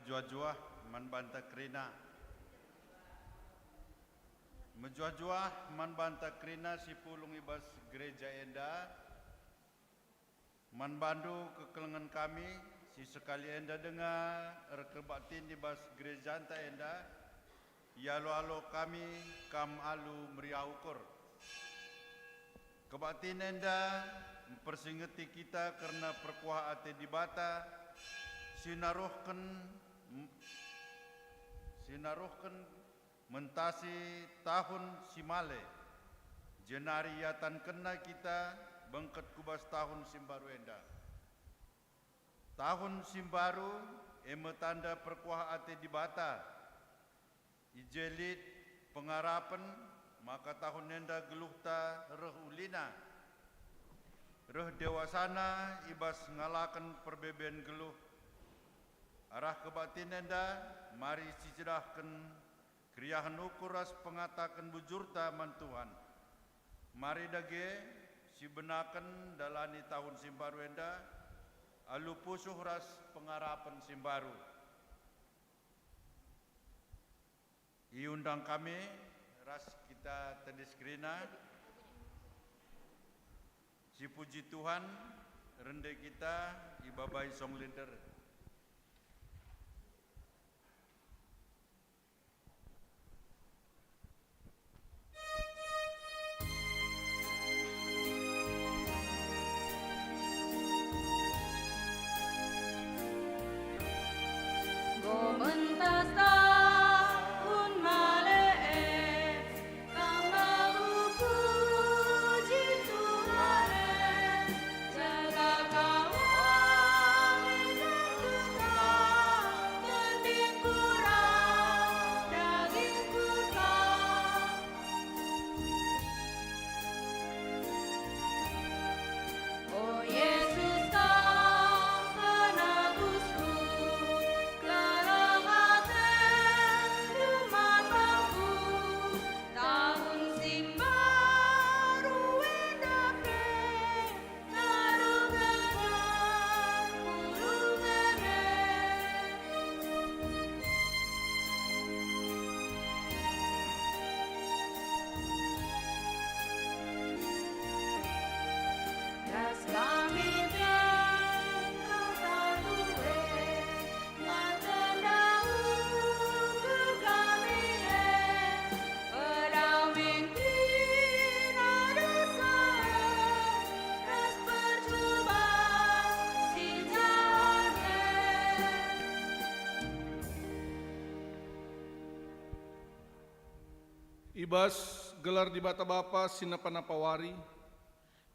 Menjuah-juah man banta krina. Menjuah-juah man banta krina si pulung ibas gereja enda. Man bandu kekelengan kami si sekali enda dengar rekebaktin ibas gereja anta enda. Yalo-alo kami kam alu meriah ukur. Kebaktin enda mempersingeti kita karena perkuah ate di bata. Sinaruhkan mentasi tahun simale jenariatan kena kita bengket kubas tahun simbaru enda. Tahun simbaru tanda perkuah ate di bata ijelit pengarapan maka tahun enda geluhta reh ulina reh dewasana ibas ngalakan perbeben geluh arah kebatin enda mari sicerahkan kriahan ukuras pengatakan bujurta man Tuhan. Mari dage si benakan dalani tahun simbaru enda alu pusuh ras pengarapan simbaru. Iundang kami ras kita tediskrina si puji Tuhan rende kita ibabai song leader. Ibas gelar di bata bapa sinapanapawari,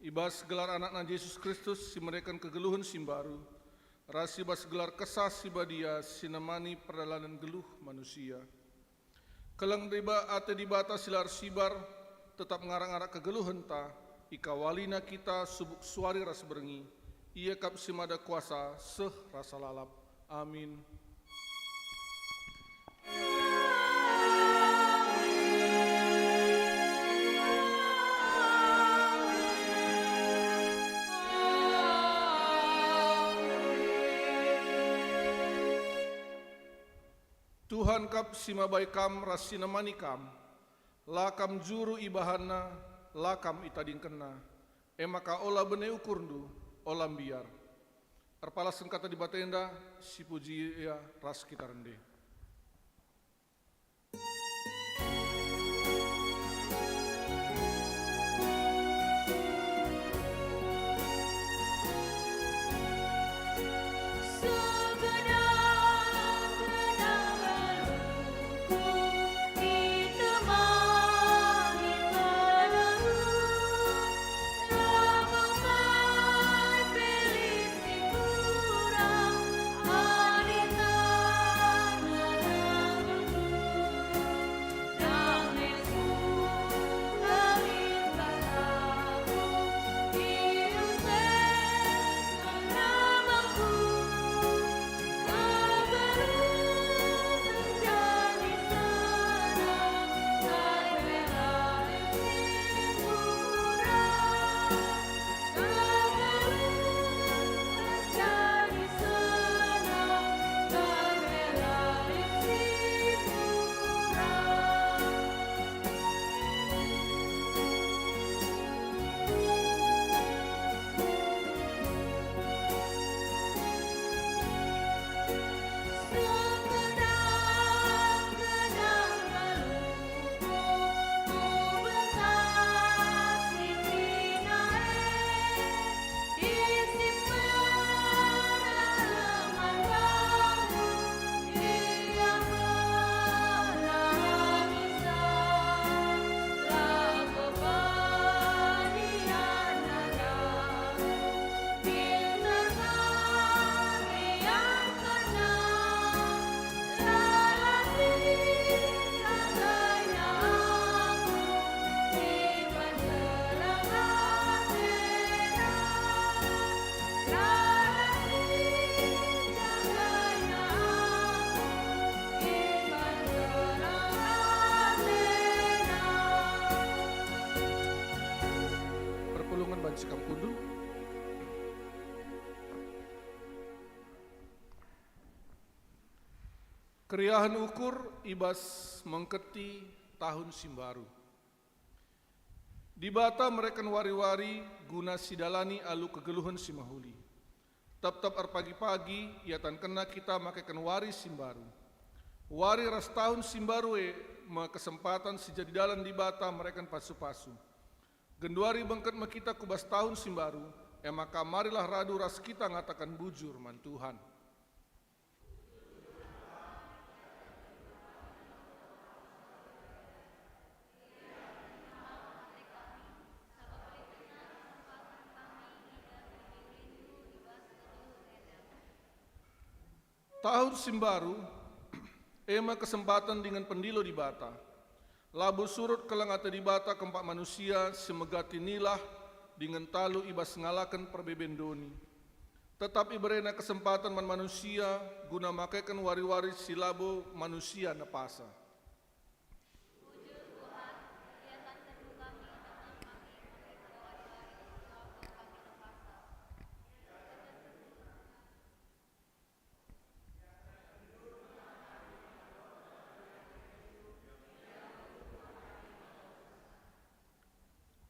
ibas gelar anakna Yesus Kristus si merekan kegeluhan simbaru, ras ibas gelar kesah si badia sinamani perjalanan geluh manusia. Kelang deba ate di bata silar sibar, tetap ngarang-arak kegeluhan ta, ikawalina kita subuk suari ras berengi, ia kap simada kuasa seh rasa lalap. Amin. Tuhan kap simabai kam rasina manikam, lakam juru ibahana, lakam itading kena, emaka ola bene ukurndu, olam biar. Arpalasan kata di batenda, si puji ya ras kita rende. Anita sekam kundun. Keriahan ukur ibas mengketi tahun simbaru. Di bata mereka wari-wari guna sidalani alu kegeluhan simahuli. Tap-tap pagi-pagi iatan kena kita makaikan wari simbaru. Wari ras tahun simbaru kesempatan sejadi dalan di bata mereka pasu-pasu. Genduari bengket makita kubas tahun simbaru, maka marilah radu ras kita ngatakan bujur man Tuhan. Tahun simbaru, kesempatan dengan pendilo di bata. Labu surut kelangata di bata keempat manusia semegati nilah dengan talu ibas ngalakan perbeben doni. Tetapi berena kesempatan man manusia guna makaikan wari-wari silabo manusia napasa.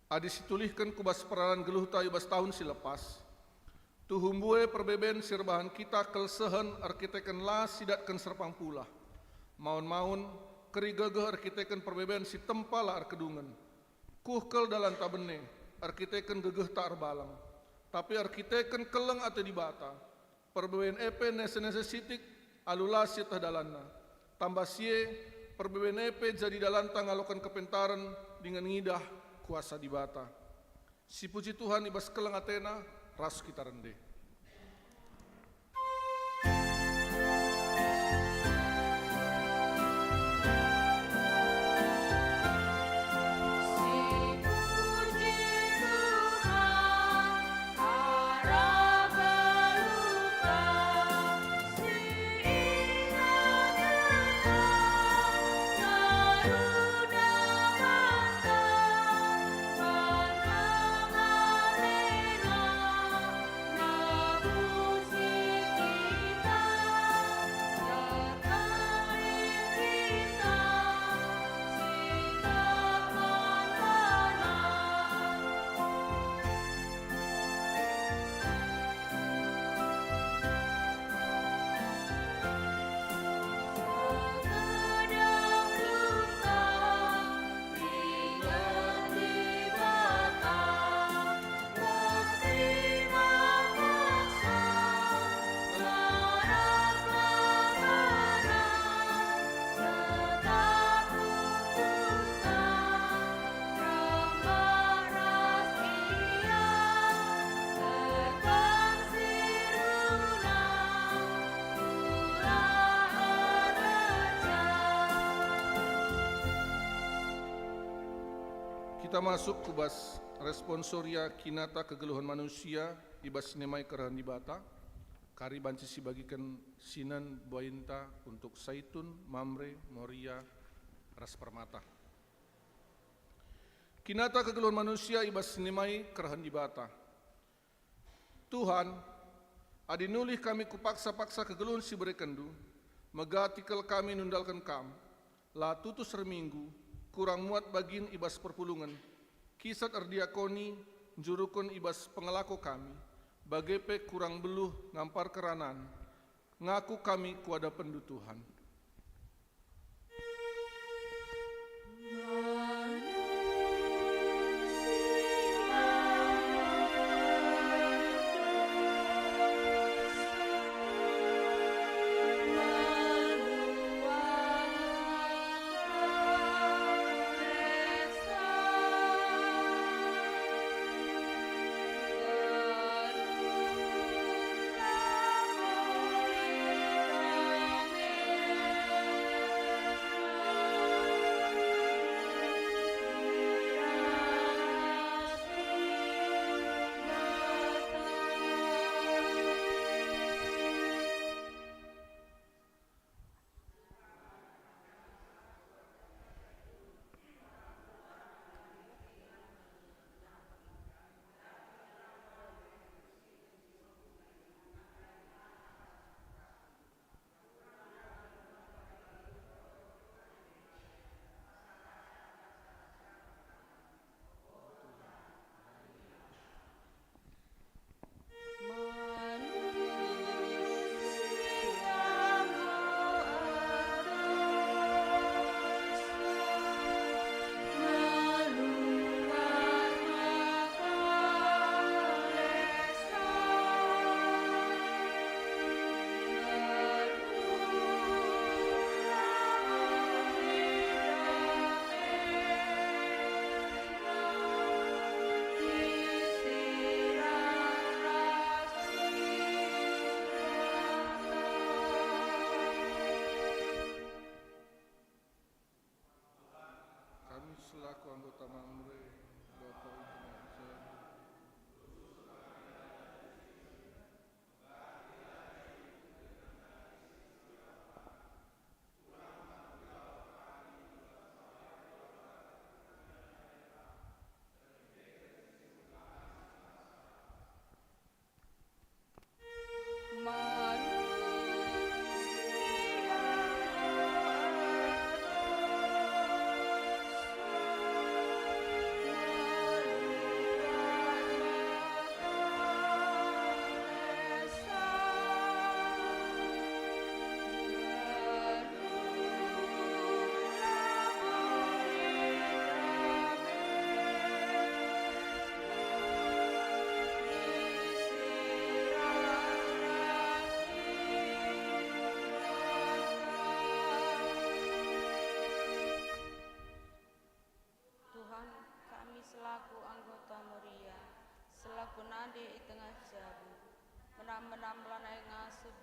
Adis ditulihkan kubas peranan geluh tayu bas tahun silepas. Tuhumbue perbeben sirbahan kita kelsehen arkiteken la sidatkan serpang pula. Maun-maun kerigagah arkiteken perbeben si tempala arkedungan. Kuhkel dalan tabene arkiteken gegeh tak arbalang. Tapi arkiteken keleng ate di bata. Perbeben epe nese-nese sitik alula sitah dalanna. Tambah sie perbeben epe jadi dalan tangalokan kepentaran dengan ngidah kuasa di bata. Si puji Tuhan ibas keleng atena ras kita rende. Kita masuk kubas responsoria kinata kegeluhan manusia ibas nemai kerahan di bata. Kari banci si bagikan sinan buainta untuk Saitun, Mamre, Moria, Ras Permata. Kinata kegeluhan manusia ibas nemai kerahan di bata. Tuhan, adinulih kami kupaksa-paksa kegeluhan si berekendu, megatikel kami nundalkan kam, la tutus reminggu, kurang muat bagin ibas perpulungan, kisat erdiakoni, jurukon ibas pengelako kami, bagepe kurang beluh ngampar keranan, ngaku kami kuada pendu Tuhan.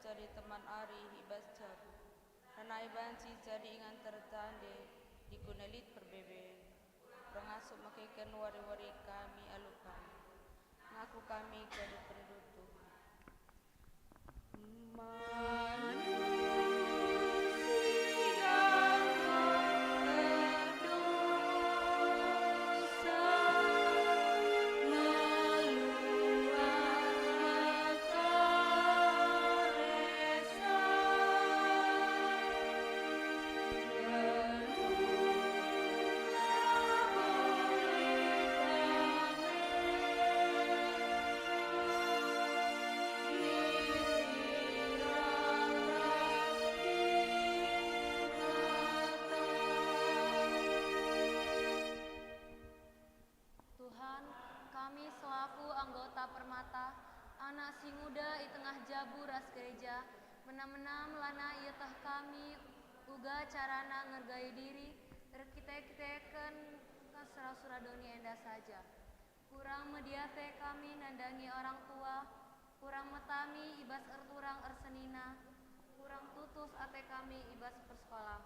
jadi teman ari ibas jabu. Ranai banci jadi ingan tertande di kunelit perbeben. Pengasuh makaikan wari-wari kami alukan. Ngaku kami jadi penduduk. Anak si muda i tengah jabu ras gereja, menam-menam lana ieu tah kami uga carana ngergai diri, kita-kitakan kasura-suradoni enda saja. Kurang media teh kami nandangi orang tua, kurang metami ibas erturang ersenina, kurang tutus ate kami ibas persekolahan.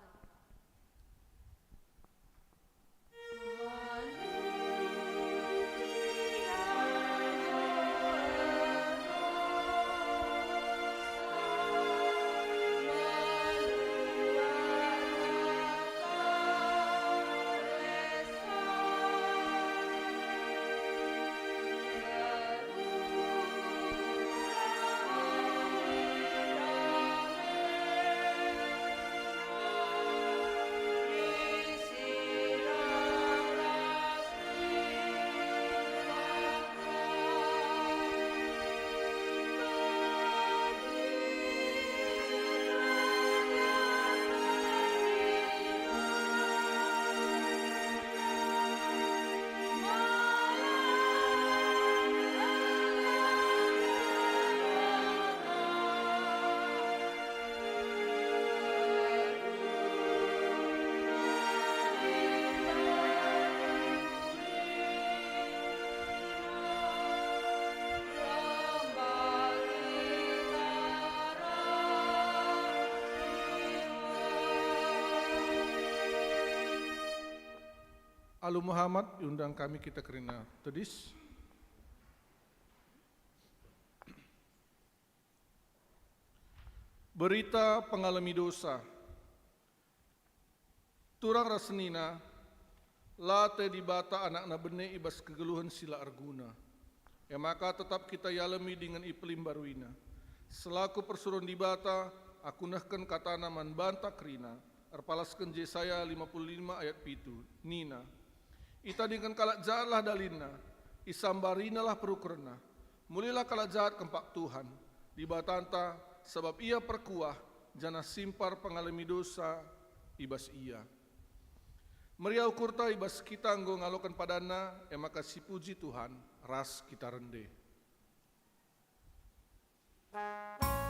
Alu Muhammad diundang kami kita kerana tedis. Berita pengalami dosa. Turang rasenina, late dibata anak na bene ibas kegeluhan sila arguna. Ya maka tetap kita yalemi dengan iplim baruina. Selaku persuruhan dibata, aku nahkan kata naman banta krina. Erpalaskan Yesaya 55 ayat 7, Nina. Ita dengan kalak jahat lah dalina, isambarina lah perukurna. Mulilah kalak jahat kempak Tuhan, dibatanta sebab ia perkuah, jana simpar pengalami dosa, ibas ia. Meriau kurta ibas kita anggo ngalokan padana, maka si puji Tuhan, ras kita rende. Mencari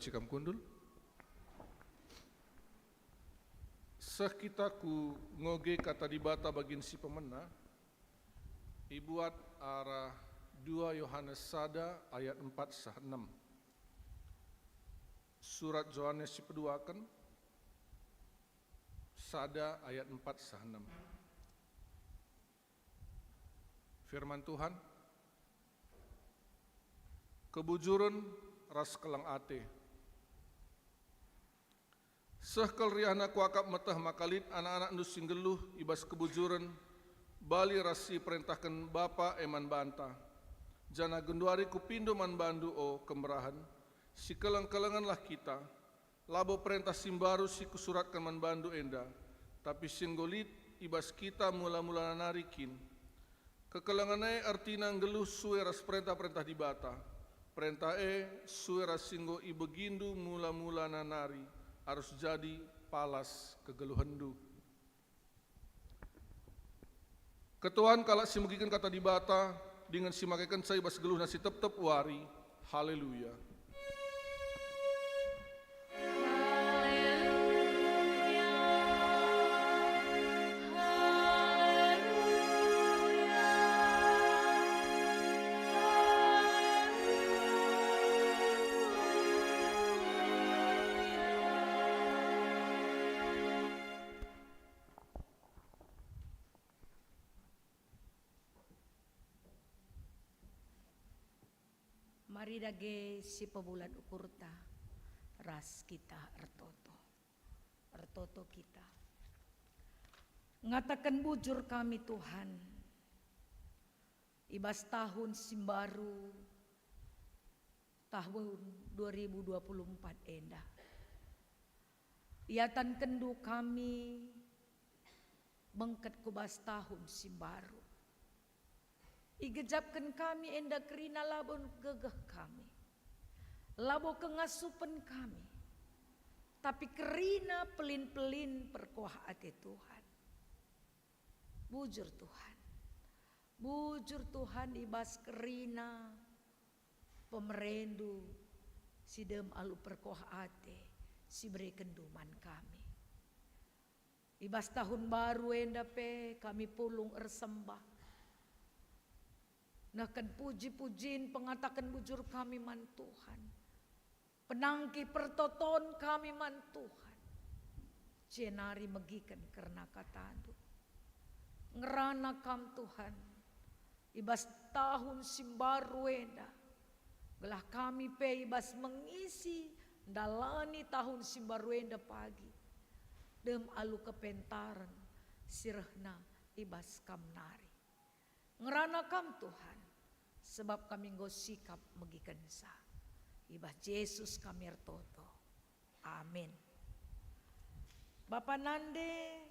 cikam kundul. Seh kita ku ngoge kata dibata bagin si pemena, ibuat arah 2 Yohanes sada ayat 4-6. Surat Yohanes si peduakan, sada ayat 4-6. Firman Tuhan, kebujuran ras kelang ate. Seh kelriana kuakap metah makalit anak-anak nu singgeluh ibas kebujuran bali rasi perintahkan Bapa eman banta. Jana genduari kupindo man bandu o kemerahan, si kelang-kelanganlah kita, labo perintah simbaru si kusuratkan man bandu enda, tapi singgolit ibas kita mula-mula narikin. Kekelanganai artina ngeluh suwe ras perintah-perintah dibata, perintah suwe ras singgo ibegindu mula-mula nanari, harus jadi palas kegeluhendu. Ketuhan kalak si megikan kata dibata, dengan si makaikan saya bas geluh nasi tep-tep wari. Haleluya. Mari dage si pebulan ukurta ras kita ertoto kita ngatakan bujur kami Tuhan ibas tahun simbaru tahun 2024 endah iatan kendu kami bengket kubas tahun simbaru igejapkan kami enda kerina labon gegeh kami. Labo kengasupen kami. Tapi kerina pelin-pelin perkuah ate Tuhan. Bujur Tuhan. Bujur Tuhan ibas kerina pemerendu sidem alu perkuah ate si beri kenduman kami. Ibas tahun baru enda pe kami pulung ersembah. Nakan puji-pujiin pengatakan bujur kami man Tuhan. Penangki pertoton kami man Tuhan. Jenari megikan karena kata adu. Ngerana kam Tuhan. Ibas tahun simbaru enda. Gelah kami pe ibas mengisi dalani tahun simbaru enda pagi. Dem alu kepentaran sirahna ibas kam nari. Ngerana kam Tuhan. Sebab kami nggo sikap megikan sa. Ibah Yesus kami ertoto. Amin. Bapa nande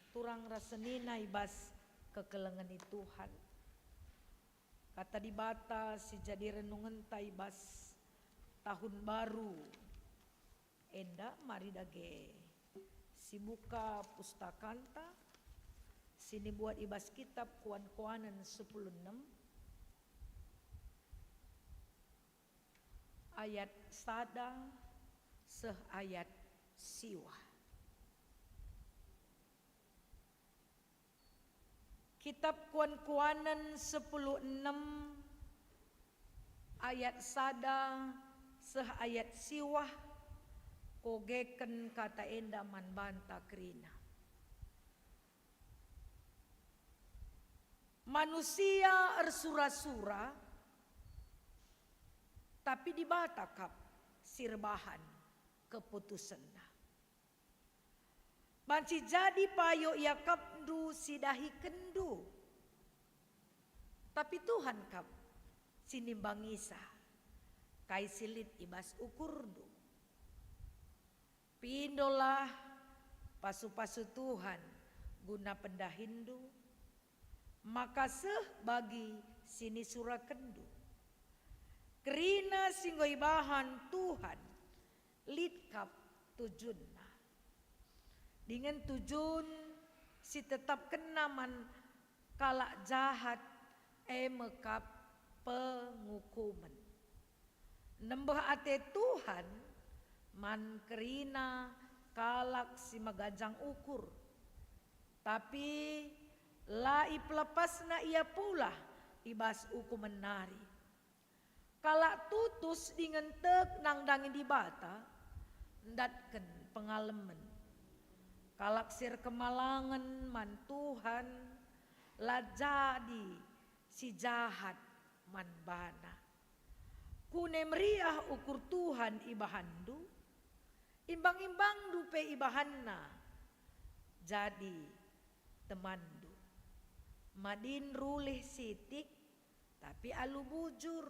turang rasenina ibas kekelengan Tuhan. Kata dibata si jadi renungan taibas tahun baru. Enda mari dage si buka pustakanta. Sini buat ibas kitab kuan-kuanan 10:6. Ayat sada seh ayat siwa. Kitab kuan-kuanan 10:6 ayat sada seh ayat siwa kogeken kata enda man banta kerina. Manusia ersura-sura tapi dibatakap sirbahan keputusanna. Banci jadi payo ia kapdu sidahi kendu. Tapi Tuhan kap sinimbangisa kai silit ibas ukurdu. Pindolah pasu-pasu Tuhan guna pendahindu. Maka seh bagi sini surah kendu. Kerina singgoi bahan Tuhan litkap tujunna. Dengan tujun si tetap kenaman kalak jahat mekap pengukuman. nembeh ate Tuhan man kerina kalak si magajang ukur. Tapi lai pelepasna ia pula ibas uku menari. Kalak tutus dengan tek nang dangin di bata ndatken pengalaman. Kalak sir kemalangan man Tuhan lah jadi si jahat man bana. Kune meriah ukur Tuhan ibahandu, imbang-imbang dupe ibahanna, jadi temandu. Madin rulih sitik, tapi alu bujur.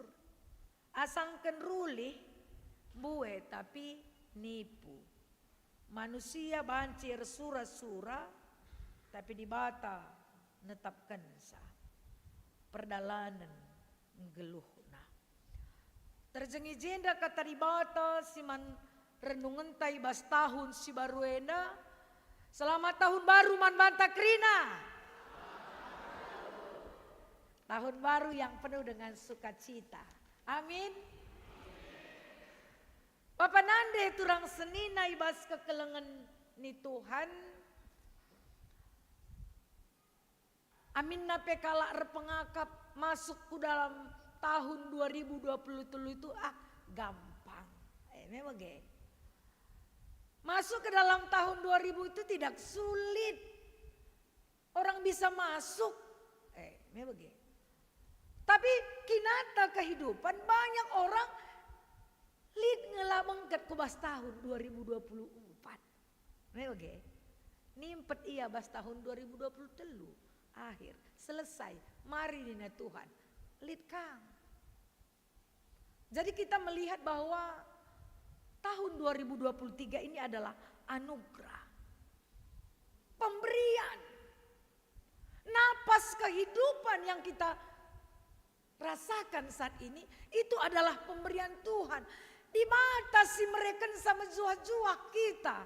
Asangken rulih, buwe tapi nipu. Manusia bancir sura-sura, tapi di bata netapkan sa. Perdalanan ngeluhna. Terjengi jenda kata di bata siman renungan tai bas tahun si baruena. Selamat tahun baru man banta krina. Tahun baru yang penuh dengan sukacita. Amin. Bapak nande turang senina ibas kekelengan ni Tuhan. Amin nape kala repengakap masuk ku dalam tahun 2020 itu gampang. Memang ge. Masuk ke dalam tahun 2000 itu tidak sulit. Orang bisa masuk. Memang ge. Tapi kinata kehidupan banyak orang lid ngelamengket ku bas tahun 2024. Memang ge. Nimpet ia bas tahun 2023 akhir selesai. Mari dina Tuhan. Lid kang. Jadi kita melihat bahwa tahun 2023 ini adalah anugerah. Pemberian. Napas kehidupan yang kita rasakan saat ini itu adalah pemberian Tuhan. Dibatasi mereka sama juah-juah kita.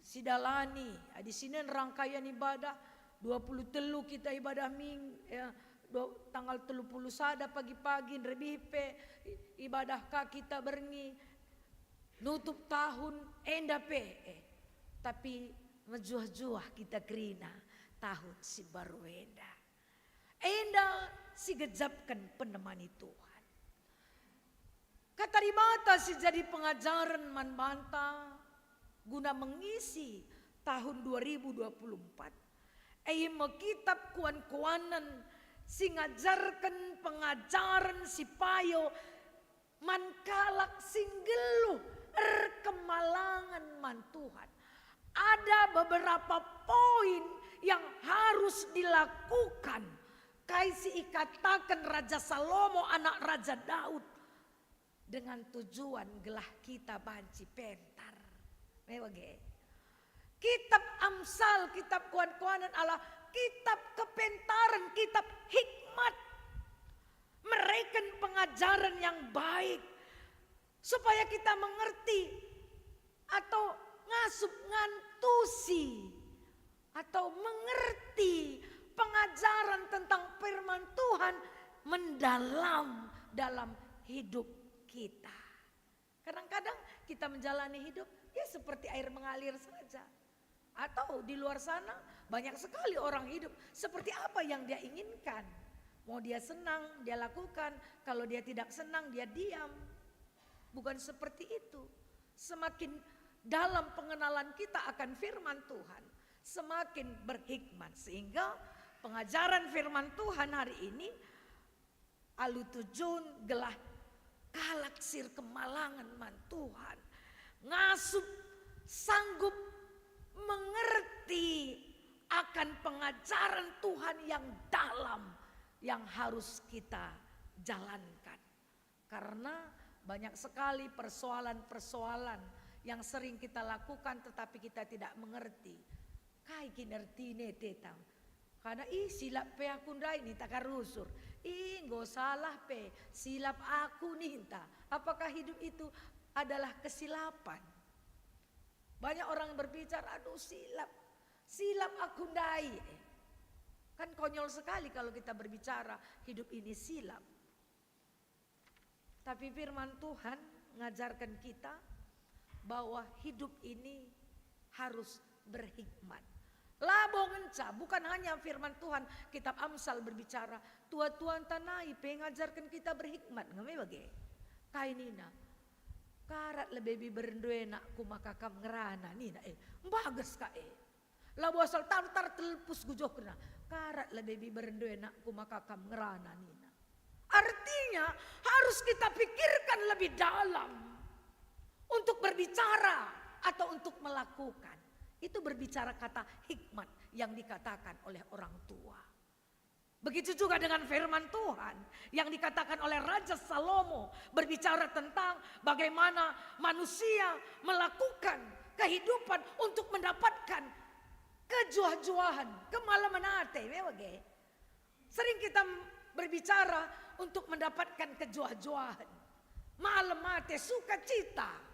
Sidalani, di sini rangkaian ibadah 23 kita ibadah tanggal 30 sada pagi-pagi rebipe ibadah kita berngi nutup tahun enda tapi menjuah-juah kita kerina tahun si baru enda si gejapkan penemani Tuhan. Kata di mata si jadi pengajaran man banta guna mengisi tahun 2024. Kitab kuan-kuanan si ngajarkan pengajaran si payo man kalak singgeluh kemalangan man Tuhan. Ada beberapa poin yang harus dilakukan. Kaisi ikatakan Raja Salomo anak Raja Daud. Dengan tujuan gelah kita banci pentar. Mewage. Kitab Amsal, kitab kuan-kuanan Allah. Kitab kepentaran, kitab hikmat. Mereka pengajaran yang baik. Supaya kita mengerti. Atau ngasup ngantusi. Atau mengerti pengajaran tentang firman Tuhan. Mendalam dalam hidup kita. Kadang-kadang kita menjalani hidup ya seperti air mengalir saja. Atau di luar sana banyak sekali orang hidup seperti apa yang dia inginkan. Mau dia senang, dia lakukan. Kalau dia tidak senang, dia diam. Bukan seperti itu. Semakin dalam pengenalan kita akan firman Tuhan, semakin berhikmat. Sehingga pengajaran firman Tuhan hari ini, alu tujun gelah kalaksir kemalangan man Tuhan. Ngasup sanggup mengerti akan pengajaran Tuhan yang dalam yang harus kita jalankan. Karena banyak sekali persoalan-persoalan yang sering kita lakukan tetapi kita tidak mengerti. Kai kinertine tetang. Karena silap pe aku ndai ni takarusur. Nggo salah pe, silap aku ninta. Apakah hidup itu adalah kesilapan? Banyak orang berbicara, aduh silap aku ndai. Kan konyol sekali kalau kita berbicara hidup ini silap. Tapi firman Tuhan mengajarkan kita bahwa hidup ini harus berhikmat. Labong enca, bukan hanya firman Tuhan, kitab Amsal berbicara, tua-tuan tanai pengajarkan kita berhikmat, ngame bagi. Kainina, karat lebih berendue nak kumakakam ngerana nina bagus ka Labo asal tartar telepus gujokna, karat lebih berendue nak kumakakam ngerana nina. Artinya harus kita pikirkan lebih dalam untuk berbicara atau untuk melakukan. Itu berbicara kata hikmat yang dikatakan oleh orang tua. Begitu juga dengan firman Tuhan yang dikatakan oleh Raja Salomo, berbicara tentang bagaimana manusia melakukan kehidupan untuk mendapatkan kejuah-juahan, kemalaman hati. Sering kita berbicara untuk mendapatkan kejuah-juahan, malam hati, sukacita.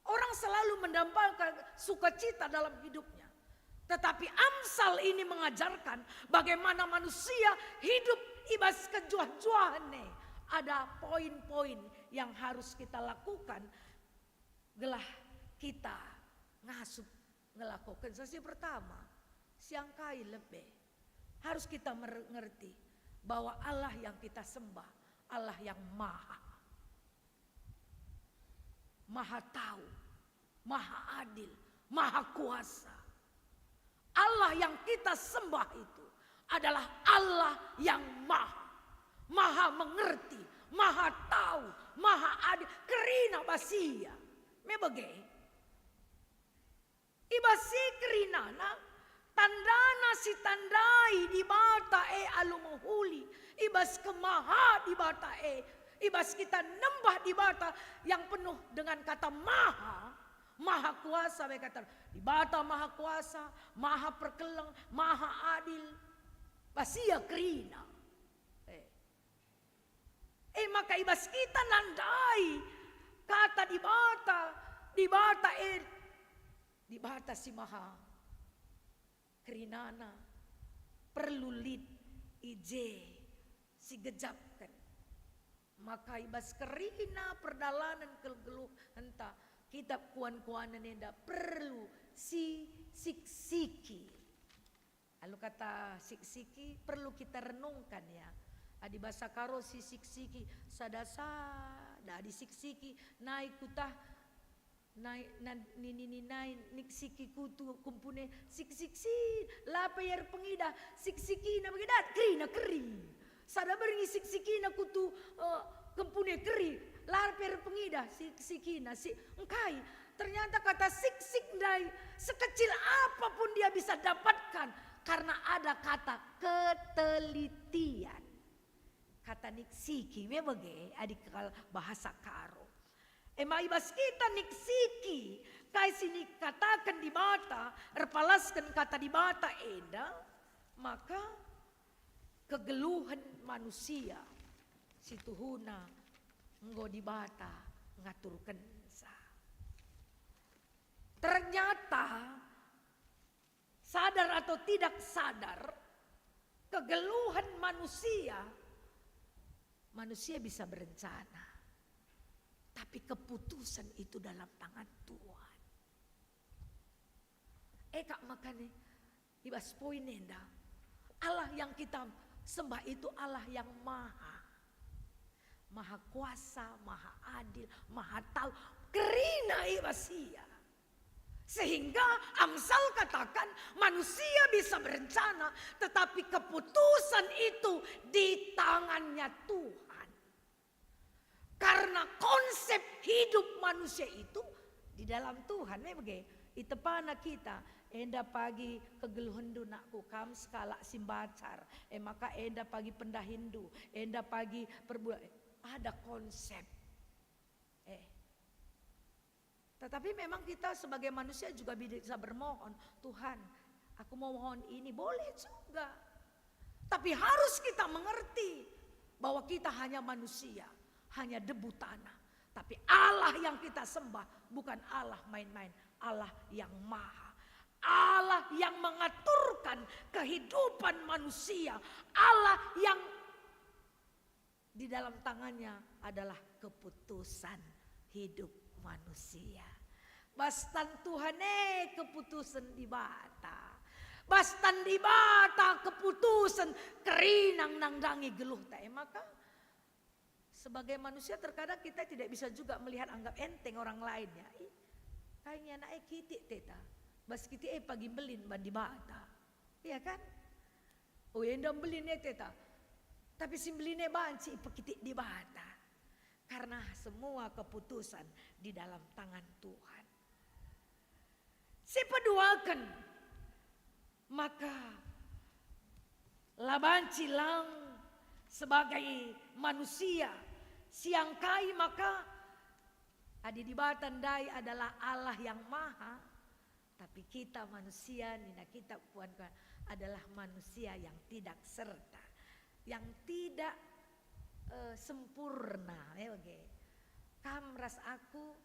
Orang selalu mendambakan sukacita dalam hidupnya. Tetapi Amsal ini mengajarkan bagaimana manusia hidup ibas kejuah-juahan. Ada poin-poin yang harus kita lakukan. Gelah kita ngasup ngelakukan. Sesi pertama, siang kai lebih. Harus kita mengerti bahwa Allah yang kita sembah, Allah yang Maha tahu, Maha adil, Maha kuasa. Allah yang kita sembah itu adalah Allah yang Maha mengerti, Maha tahu, Maha adil. Kerina basia, mebage. Ibasi kerinana, tandana si tandai di bata alumuhuli, ibas kemaha di bata ibas kita nembah di bata yang penuh dengan kata Maha kuasa. Mereka kata di bata Maha kuasa, Maha perkeleng, Maha adil. Basia kerina. Maka ibas kita nandai kata di bata si Maha kerinana perlu lid ije si gejapkan. Maka ibas kerina perdalanan kegeluh entah kitab kuan-kuanan nenda perlu si siksiki. Lalu kata siksiki perlu kita renungkan ya. Adi bahasa karo si siksiki sadasa di siksiki naik kutah naik nini niksiki kutu kumpune siksiksi lapayar pengida siksiki na begidat keri sada beringi siksiki na kutu kempune keri lapayar pengida siksiki na si engkai ternyata kata siksik dai sekecil apapun dia bisa dapatkan karena ada kata ketelitian. Kata niksiki, memang adik bahasa karo. Maibas kita niksiki, kai sini katakan di mata, erpalaskan kata di mata eda, maka kegeluhan manusia, situhuna, nggo di bata, ngaturkan sa. Ternyata, sadar atau tidak sadar, kegeluhan manusia bisa berencana. Tapi keputusan itu dalam tangan Tuhan. Kak makanya ibas poin nenda. Allah yang kita sembah itu Allah yang Maha kuasa, Maha adil, Maha tahu. Kerina ibasia. Sehingga Amsal katakan manusia bisa berencana, tetapi keputusan itu di tangannya Tuhan. Karena konsep hidup manusia itu di dalam Tuhan. Itepana kita, enda pagi kegeluhendu nakku kam skala simbacar. Maka enda pagi pendahindu, enda pagi perbulan. Ada konsep. Tetapi memang kita sebagai manusia juga bisa bermohon, Tuhan, aku mau mohon ini, boleh juga. Tapi harus kita mengerti bahwa kita hanya manusia, hanya debu tanah. Tapi Allah yang kita sembah bukan Allah main-main, Allah yang Maha. Allah yang mengaturkan kehidupan manusia, Allah yang di di dalam tangannya adalah keputusan hidup manusia. Bastan Tuhan keputusan di bata. Bastan di bata keputusan kerinang nangdangi geluh tak. Maka sebagai manusia terkadang kita tidak bisa juga melihat anggap enteng orang lainnya. Kayaknya anak kitik teta. Bas kitik pagi belin bandi bata. Iya kan? Oh endam belin teta. Tapi simbeline banci ipakitik di bata. Karena semua keputusan di dalam tangan Tuhan. Sipaduakan. Maka labanci lang sebagai manusia. Siang kai maka adi di batandai adalah Allah yang maha. Tapi kita manusia, nina kita puan adalah manusia yang tidak serta. Yang tidak sempurna. Kamras aku,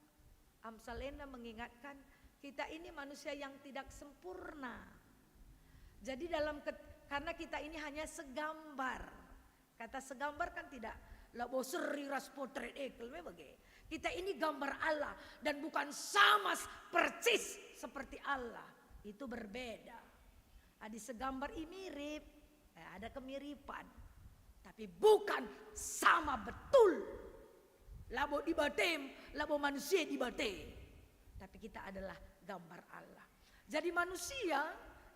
Amsalena mengingatkan kita ini manusia yang tidak sempurna. Jadi karena kita ini hanya segambar. Kata segambar kan tidak labo seri ras potret ekel kita ini gambar Allah dan bukan sama persis seperti Allah. Itu berbeda. Adi segambar ini mirip, ada kemiripan. Tapi bukan sama betul. Labo dibatem, labo manusia dibatem. Tapi kita adalah gambar Allah. Jadi manusia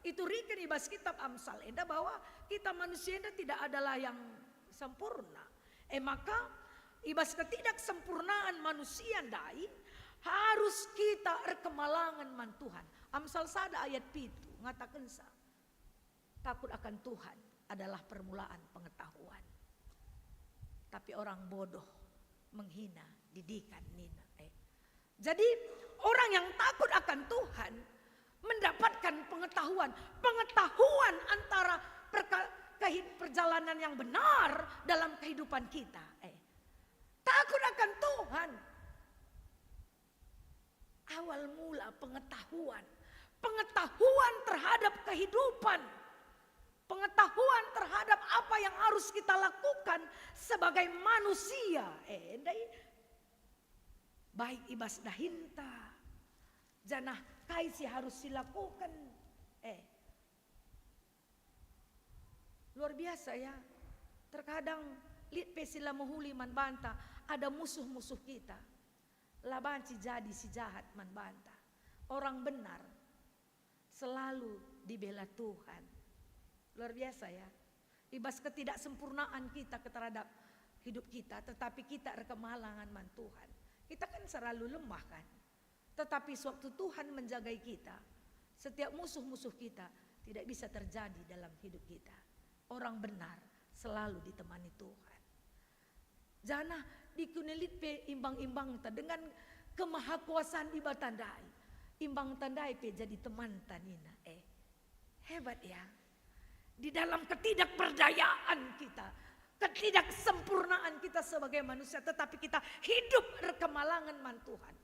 itu riken ibas kitab Amsal enda bahwa kita manusia enda tidak adalah yang sempurna. Maka ibas ketidaksempurnaan manusia ndai harus kita rekemalangan man Tuhan. Amsal sada ayat 7 ngatakan sa. Takut akan Tuhan adalah permulaan pengetahuan. Tapi orang bodoh menghina didikan nina. Jadi orang yang takut akan Tuhan mendapatkan pengetahuan. Pengetahuan antara perjalanan yang benar dalam kehidupan kita. Takut akan Tuhan. Awal mula pengetahuan. Pengetahuan terhadap kehidupan. Pengetahuan terhadap apa yang harus kita lakukan sebagai manusia. Baik ibas dahinta. Janah kaisi harus dilakukan. Luar biasa ya. Terkadang lihat pesila muhuli man banta. Ada musuh-musuh kita. Labanci jadi si jahat man banta. Orang benar selalu dibela Tuhan. Luar biasa ya. Ibas ketidaksempurnaan kita terhadap hidup kita. Tetapi kita rekemalangan man Tuhan. Kita kan selalu lemah kan. Tetapi sewaktu Tuhan menjagai kita. Setiap musuh-musuh kita tidak bisa terjadi dalam hidup kita. Orang benar selalu ditemani Tuhan. Jangan dikunelit pe imbang-imbang ta dengan kemahakuasaan iba tandai. Imbang tandai pe jadi teman tanina. Hebat ya. Di dalam ketidakberdayaan kita, ketidaksempurnaan kita sebagai manusia, tetapi kita hidup rekemalangan man Tuhan.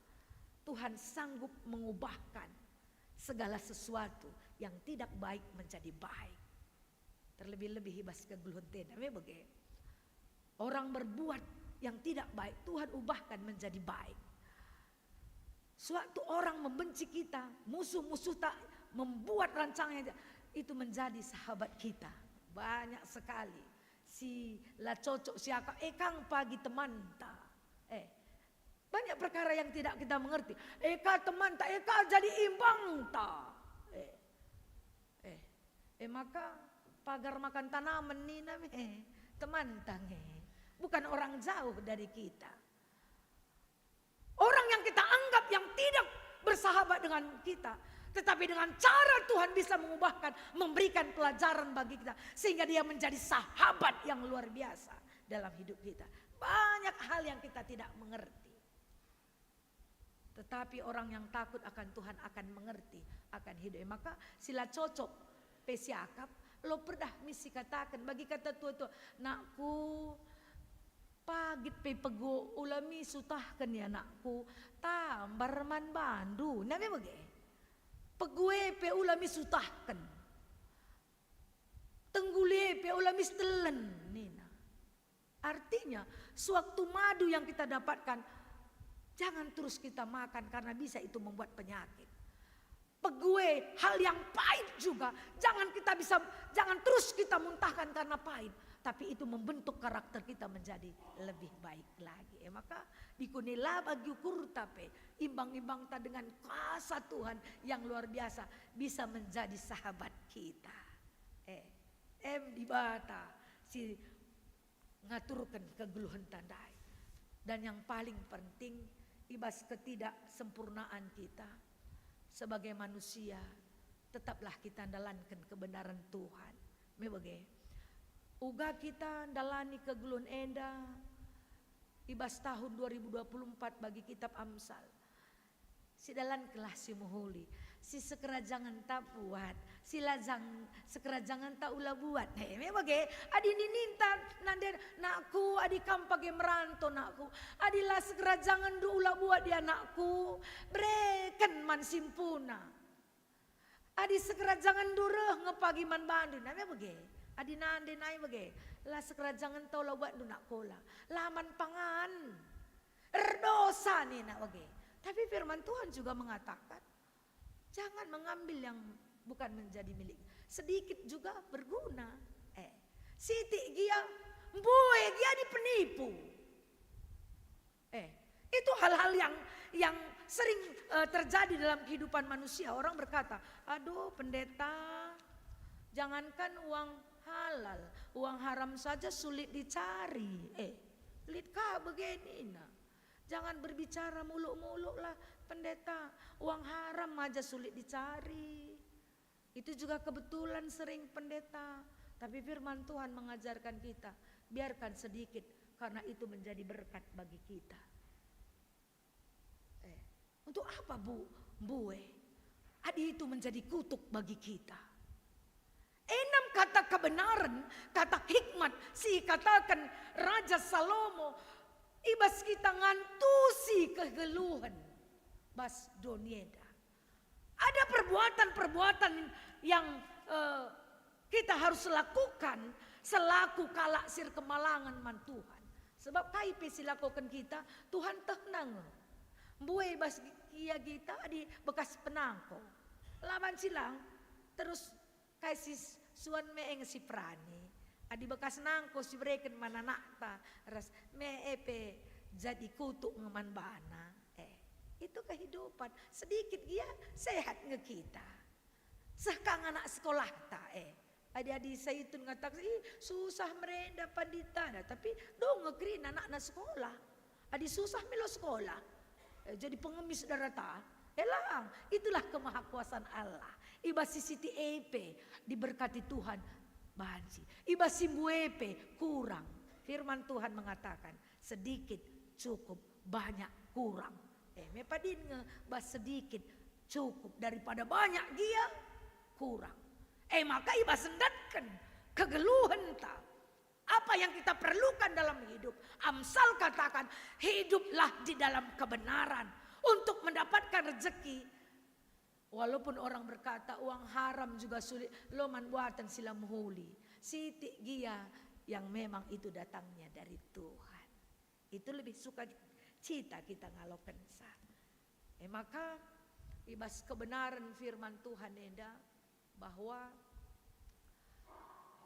Tuhan sanggup mengubahkan segala sesuatu yang tidak baik menjadi baik. Terlebih-lebih hibas kegeluhun orang berbuat yang tidak baik, Tuhan ubahkan menjadi baik. Suatu orang membenci kita, musuh-musuh tak membuat rancangannya, itu menjadi sahabat kita. Banyak sekali. Si la cocok siaka kang pagi teman ta. Banyak perkara yang tidak kita mengerti. Eka teman ta, eka jadi imbang ta. Maka pagar makan tanaman ni teman tange. Bukan orang jauh dari kita. Orang yang kita anggap yang tidak bersahabat dengan kita. Tetapi dengan cara Tuhan bisa mengubahkan, memberikan pelajaran bagi kita. Sehingga dia menjadi sahabat yang luar biasa dalam hidup kita. Banyak hal yang kita tidak mengerti. Tetapi orang yang takut akan Tuhan akan mengerti akan hidup. Maka sila cocok pesiakap. Lo perdah misi katakan bagi kata tua-tua. Nakku pagit pe pego ulami sutahkan ya nakku. Tambar man bandu. Nabi bagi. Pegue pe ulami sutahkan. Tenggule pe ulami stelen nina. Artinya suatu madu yang kita dapatkan, jangan terus kita makan karena bisa itu membuat penyakit. Pegue, hal yang pahit juga, jangan terus kita muntahkan karena pahit. Tapi itu membentuk karakter kita menjadi lebih baik lagi. Maka dikunilah bagi ukur tape, imbang-imbang ta dengan kuasa Tuhan yang luar biasa bisa menjadi sahabat kita. Di bata si ngaturkan kegeluhan tandai. Dan yang paling penting ibas ketidaksempurnaan kita sebagai manusia, tetaplah kita andalankan kebenaran Tuhan. Mebage. Uga kita dalani kegeluhan enda ibas tahun 2024 bagi kitab Amsal. Si dalan kelah si muhuli, si sekerajangan tak buat, si lajang sekerajangan tak ulah buat. Mebage, adi ninintan nande nakku, adi kampage meranto nakku, adi lah sekerajangan du ulah buat dia nakku, breken man simpuna. Adi sekerajangan dureh ngepagi man bandu, mebage. Adi nande nai bage, lah sekerajangan tau lah buat du nak kola, laman pangan, erdosa nih nak bage. Tapi firman Tuhan juga mengatakan, jangan mengambil yang bukan menjadi milik. Sedikit juga berguna. Siti gia, boy gia dipenipu. Itu hal-hal yang sering terjadi dalam kehidupan manusia. Orang berkata, aduh pendeta, jangankan uang halal, uang haram saja sulit dicari. Lihat begini nah. Jangan berbicara muluk-muluk lah pendeta, uang haram aja sulit dicari. Itu juga kebetulan sering pendeta. Tapi firman Tuhan mengajarkan kita, biarkan sedikit karena itu menjadi berkat bagi kita. Untuk apa bue? Adi itu menjadi kutuk bagi kita. 6 kata kebenaran, kata hikmat, si katakan Raja Salomo, ibas kita ngantusi kegeluhan, bas donieda. Ada perbuatan-perbuatan yang kita harus lakukan selaku kalak sir kemalangan man Tuhan. Sebab kaipe silakukan kita, Tuhan tenang. Bue bas kia kita di bekas penangko. Laman silang, terus kasih suan meeng si prani. Adi bekas nangko si breken mana nakta. Ras meepe jadi kutuk ngeman bana. Itu kehidupan. Sedikit dia sehat nge kita. Sekang anak sekolah ta Adi-adi saya itu ngatakan, susah merenda pandita. Tapi dong ngekrin anak-anak sekolah. Adi susah melo sekolah. Jadi pengemis darata. Elang, itulah kemahakuasaan Allah. Iba si Siti Epe diberkati Tuhan banci. Iba si Mbuepe kurang. Firman Tuhan mengatakan sedikit cukup, banyak kurang. Mepadin ngebas sedikit cukup daripada banyak dia kurang. Maka iba sendatkan kegeluhan tak. Apa yang kita perlukan dalam hidup. Amsal katakan hiduplah di dalam kebenaran untuk mendapatkan rezeki. Walaupun orang berkata uang haram juga sulit, loman buatan sila muhuli. Siti gia yang memang itu datangnya dari Tuhan. Itu lebih suka cita kita ngalokan sa. Maka ibas kebenaran firman Tuhan enda bahwa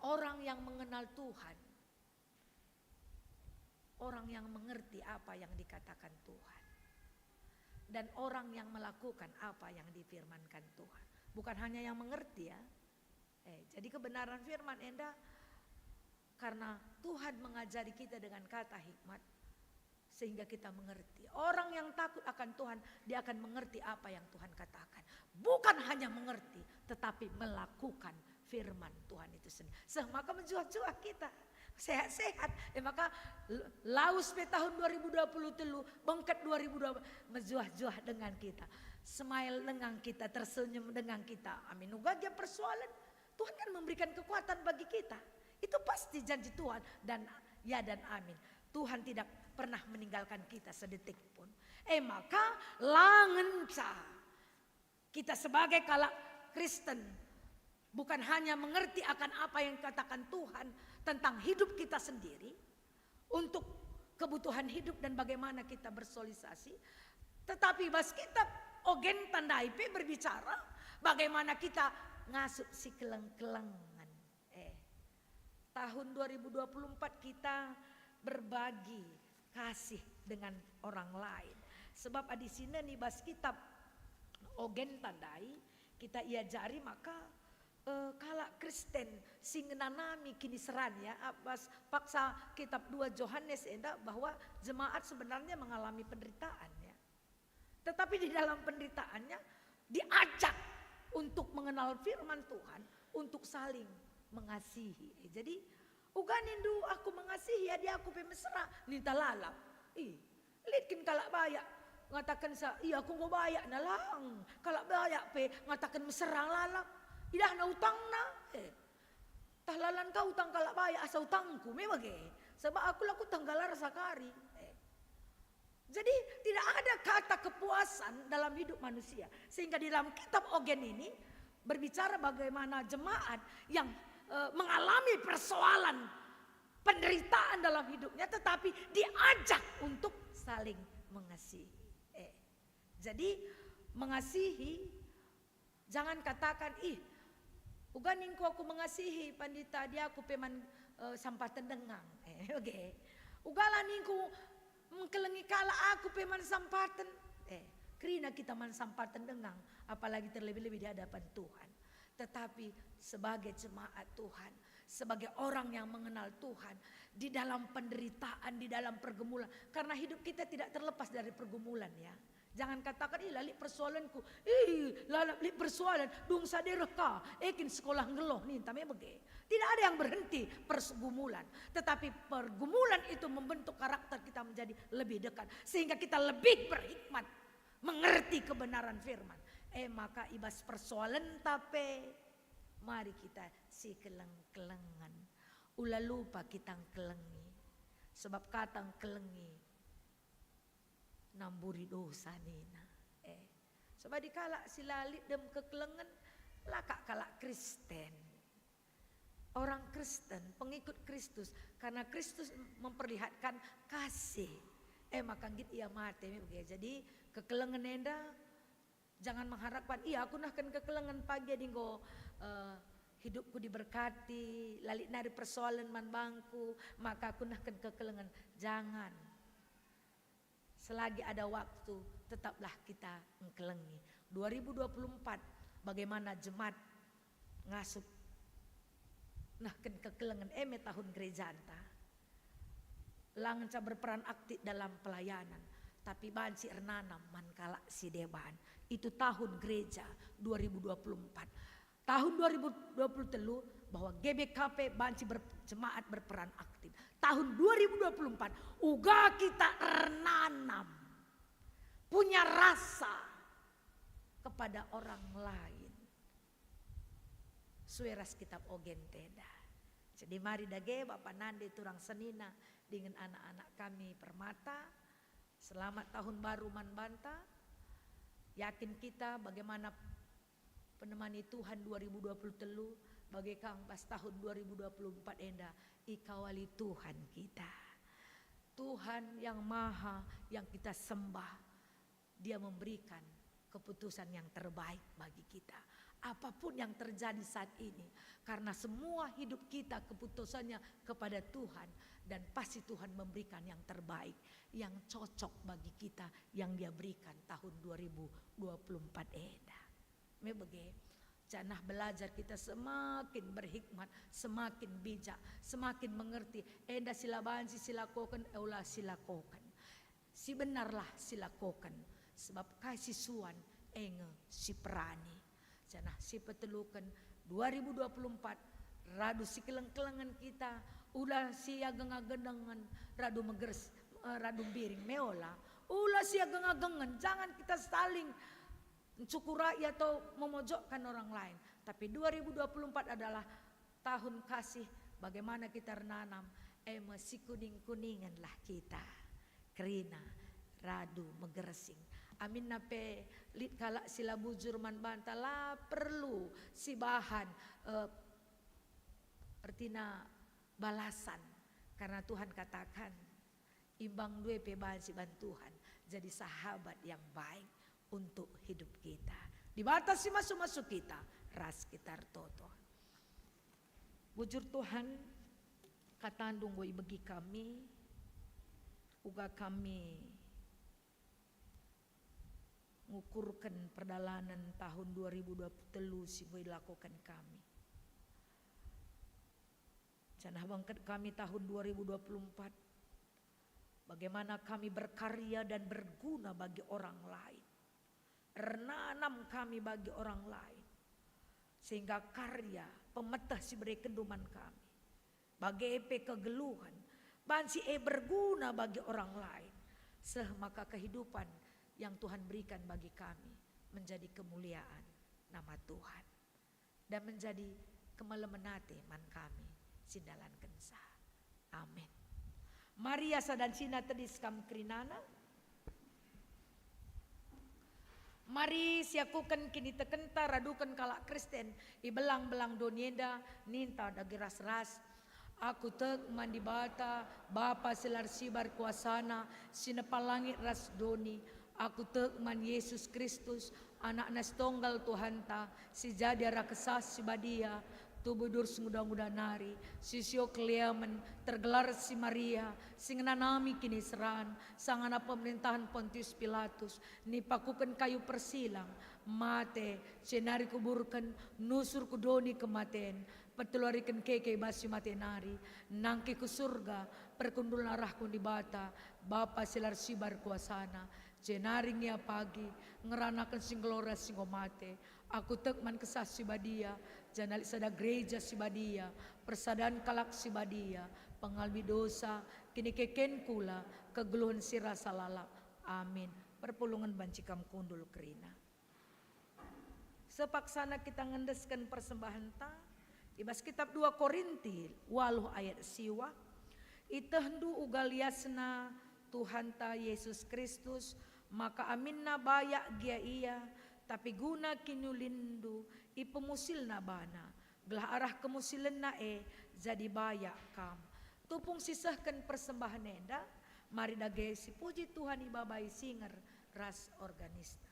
orang yang mengenal Tuhan, orang yang mengerti apa yang dikatakan Tuhan. Dan orang yang melakukan apa yang difirmankan Tuhan. Bukan hanya yang mengerti ya. Jadi kebenaran firman enda karena Tuhan mengajari kita dengan kata hikmat sehingga kita mengerti. Orang yang takut akan Tuhan dia akan mengerti apa yang Tuhan katakan. Bukan hanya mengerti tetapi melakukan firman Tuhan itu sendiri. Maka menjuah-juah kita. Sehat-sehat. Maka laus pe tahun 2020 telu bengket 2020 menjuah-juah dengan kita. Smile dengan kita, tersenyum dengan kita. Amin. Ugagia persoalan. Tuhan kan memberikan kekuatan bagi kita. Itu pasti janji Tuhan dan ya dan amin. Tuhan tidak pernah meninggalkan kita sedetik pun. Maka langenca kita sebagai kalak Kristen bukan hanya mengerti akan apa yang dikatakan Tuhan tentang hidup kita sendiri, untuk kebutuhan hidup dan bagaimana kita bersosialisasi. Tetapi bas kitab ogen tandai pe berbicara bagaimana kita ngasup si keleng-kelengan. Tahun 2024 kita berbagi kasih dengan orang lain. Sebab di sini nih bas kitab ogen tandai kita iajari maka kala Kristen sing nanami kini seran ya bas paksa kitab 2 Yohanes bahwa jemaat sebenarnya mengalami penderitaan ya. Tetapi di dalam penderitaannya diajak untuk mengenal firman Tuhan, untuk saling mengasihi. Jadi uga nindu aku mengasihi ya dia aku pemesra ninta lalap. Likin kalak bayak ngatakan iya aku go bayak na lang. Kalak bayak pe ngatakan mesra lalap. Idah na utang na. Tahlalan kau utang kalak bayak asa utangku me bage. Sebab aku laku tanggalar sakari. Jadi tidak ada kata kepuasan dalam hidup manusia. Sehingga di dalam kitab ogen ini berbicara bagaimana jemaat yang mengalami persoalan penderitaan dalam hidupnya tetapi diajak untuk saling mengasihi. Jadi mengasihi jangan katakan uganingku aku mengasihi pandita dia aku peman sampah tendengang. Oke. Ugala ningku mengkelengi kala aku peman sampatan. Kerina kita man sampatan dengang apalagi terlebih-lebih di hadapan Tuhan. Tetapi sebagai jemaat Tuhan, sebagai orang yang mengenal Tuhan, di dalam penderitaan, di dalam pergumulan. Karena hidup kita tidak terlepas dari pergumulan ya. Jangan katakan lali persoalanku, lali persoalan, dung sadereka, ekin sekolah ngeloh nih, tamanya bege. Tidak ada yang berhenti pergumulan. Tetapi pergumulan itu membentuk karakter kita menjadi lebih dekat. Sehingga kita lebih berhikmat, mengerti kebenaran firman. Maka ibas persoalan tapi mari kita si keleng-kelengan. Ulah lupa kita kelengi. Sebab katang kelengi namburi dosa nina. Sebab dikala silalit dem kekelengan lakak kalak Kristen. Orang Kristen, pengikut Kristus. Karena Kristus memperlihatkan kasih. Maka gitu ia mati. Jadi kekelengan enda jangan mengharapkan, aku nahkan kekelengan pagi dinggo hidupku diberkati, lalik nari persoalan man bangku, maka aku nahkan kekelengan. Jangan. Selagi ada waktu, tetaplah kita mengkelengi. 2024, bagaimana jemaat ngasup nahkan kekelengan tahun gereja anta. Langanca berperan aktif dalam pelayanan. Tapi banci ernanam mankala si deban. Itu tahun gereja 2024. Tahun 2023 bahwa GBKP banci jemaat berperan aktif. Tahun 2024 uga kita ernanam. Punya rasa kepada orang lain. Sueras kitab ogen teda. Jadi mari dage Bapak Nande turang senina dengan anak-anak kami permata. Selamat tahun baru man banta. Yakin kita bagaimana penemani Tuhan 2023 bagai kang pas tahun 2024 enda ikawali Tuhan kita. Tuhan yang maha yang kita sembah. Dia memberikan keputusan yang terbaik bagi kita. Apapun yang terjadi saat ini. Karena semua hidup kita keputusannya kepada Tuhan. Dan pasti Tuhan memberikan yang terbaik. Yang cocok bagi kita yang dia berikan tahun 2024 eda. Mebege. Janah belajar kita semakin berhikmat. Semakin bijak. Semakin mengerti. Eda silabansi silakokan. Eulah silakokan. Si benarlah silakokan. Sebab kasih suan enge si perani. Janah si petelukan 2024 radu si keleng-kelengan kita ulah si ageng-agengan radu megers radu biring meola ulah si ageng-agengan jangan kita saling cukurai atau memojokkan orang lain tapi 2024 adalah tahun kasih bagaimana kita nanam si kuning-kuningan lah kita kerina radu megersing amin nape lit kala sila bujur man bantala perlu si bahan artina balasan Karena Tuhan katakan, imbang dua pebansi bantuhan jadi sahabat yang baik untuk hidup kita. Dibatasi masuk-masuk kita, ras kita toto. Bujur Tuhan, katandung woi bagi kami, uga kami ngukurkan perdalanan tahun 2023 si woi lakukan kami. Canah bangkat kami tahun 2024, bagaimana kami berkarya dan berguna bagi orang lain. Renanam kami bagi orang lain. Sehingga karya pemetah si beri kenduman kami. Bagi EP kegeluhan. Bansi berguna bagi orang lain. Maka kehidupan yang Tuhan berikan bagi kami menjadi kemuliaan nama Tuhan. Dan menjadi kemelemenate man kami. Sindalan kensa. Amin. Maria sadan sina tedis kam krinana. Mari siakukan kini tekenta radukan kalak Kristen ibelang-belang donienda ninta dagi ras-ras. Aku tek mandi bata Bapa selar sibar kuasana sinepalangit ras doni. Aku tek man Yesus Kristus anak nas tunggal Tuhanta si jadi rakesas si badia. Tubudur senguda-nguda nari, sisio keliaman tergelar si Maria, singenanami kini seran, sangana pemerintahan Pontius Pilatus, nipakukan kayu persilang, mate, senari kuburkan, nusur kudoni kematen, petularikan keke basi mate nari, nangki ku surga, perkundul narahku di bata, Bapa selar sibar kuasana, jenaring ya pagi, ngeranakan singgelora singomate, aku tekman kesas si badia, janali sada gereja si badia, persadaan kalak si badia, pengalbi dosa, kini keken kula, kegeluhan si rasa lalak. Amin. Perpulungan bancikam kundul kerina. Sepaksana kita ngendeskan persembahan ta, ibas kitab 2 Korinti, waluh ayat siwa, itehendu ugaliasna Tuhan ta Yesus Kristus, maka aminna bayak gia iya, tapi guna kinulindu ipemusil na bana gelah arah kemusilan na jadi bayak kam tupung sisahkan persembahan enda mari dage si puji Tuhan ibabai singer ras organista.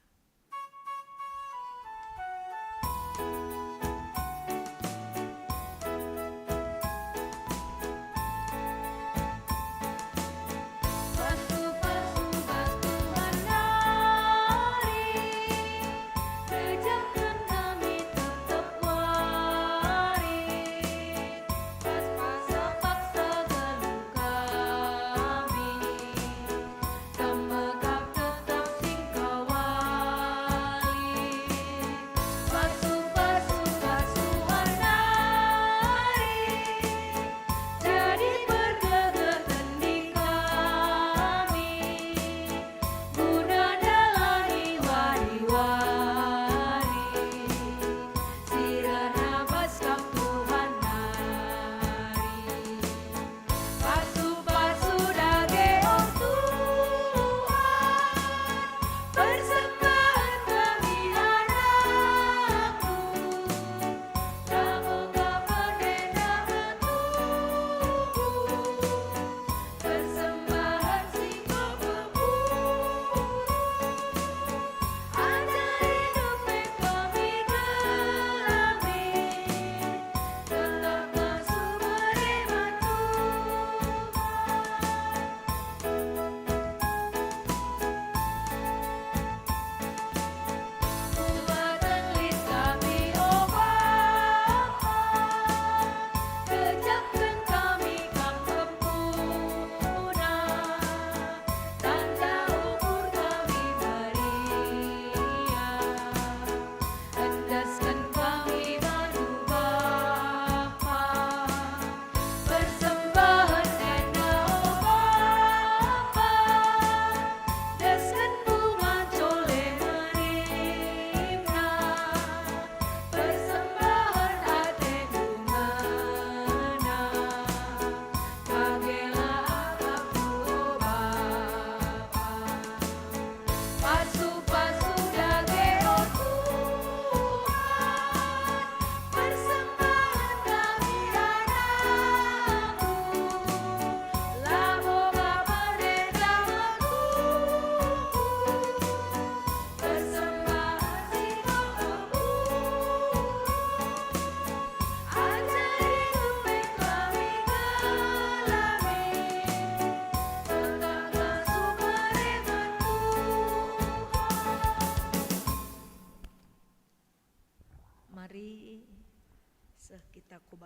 Kembekap tetap singkawan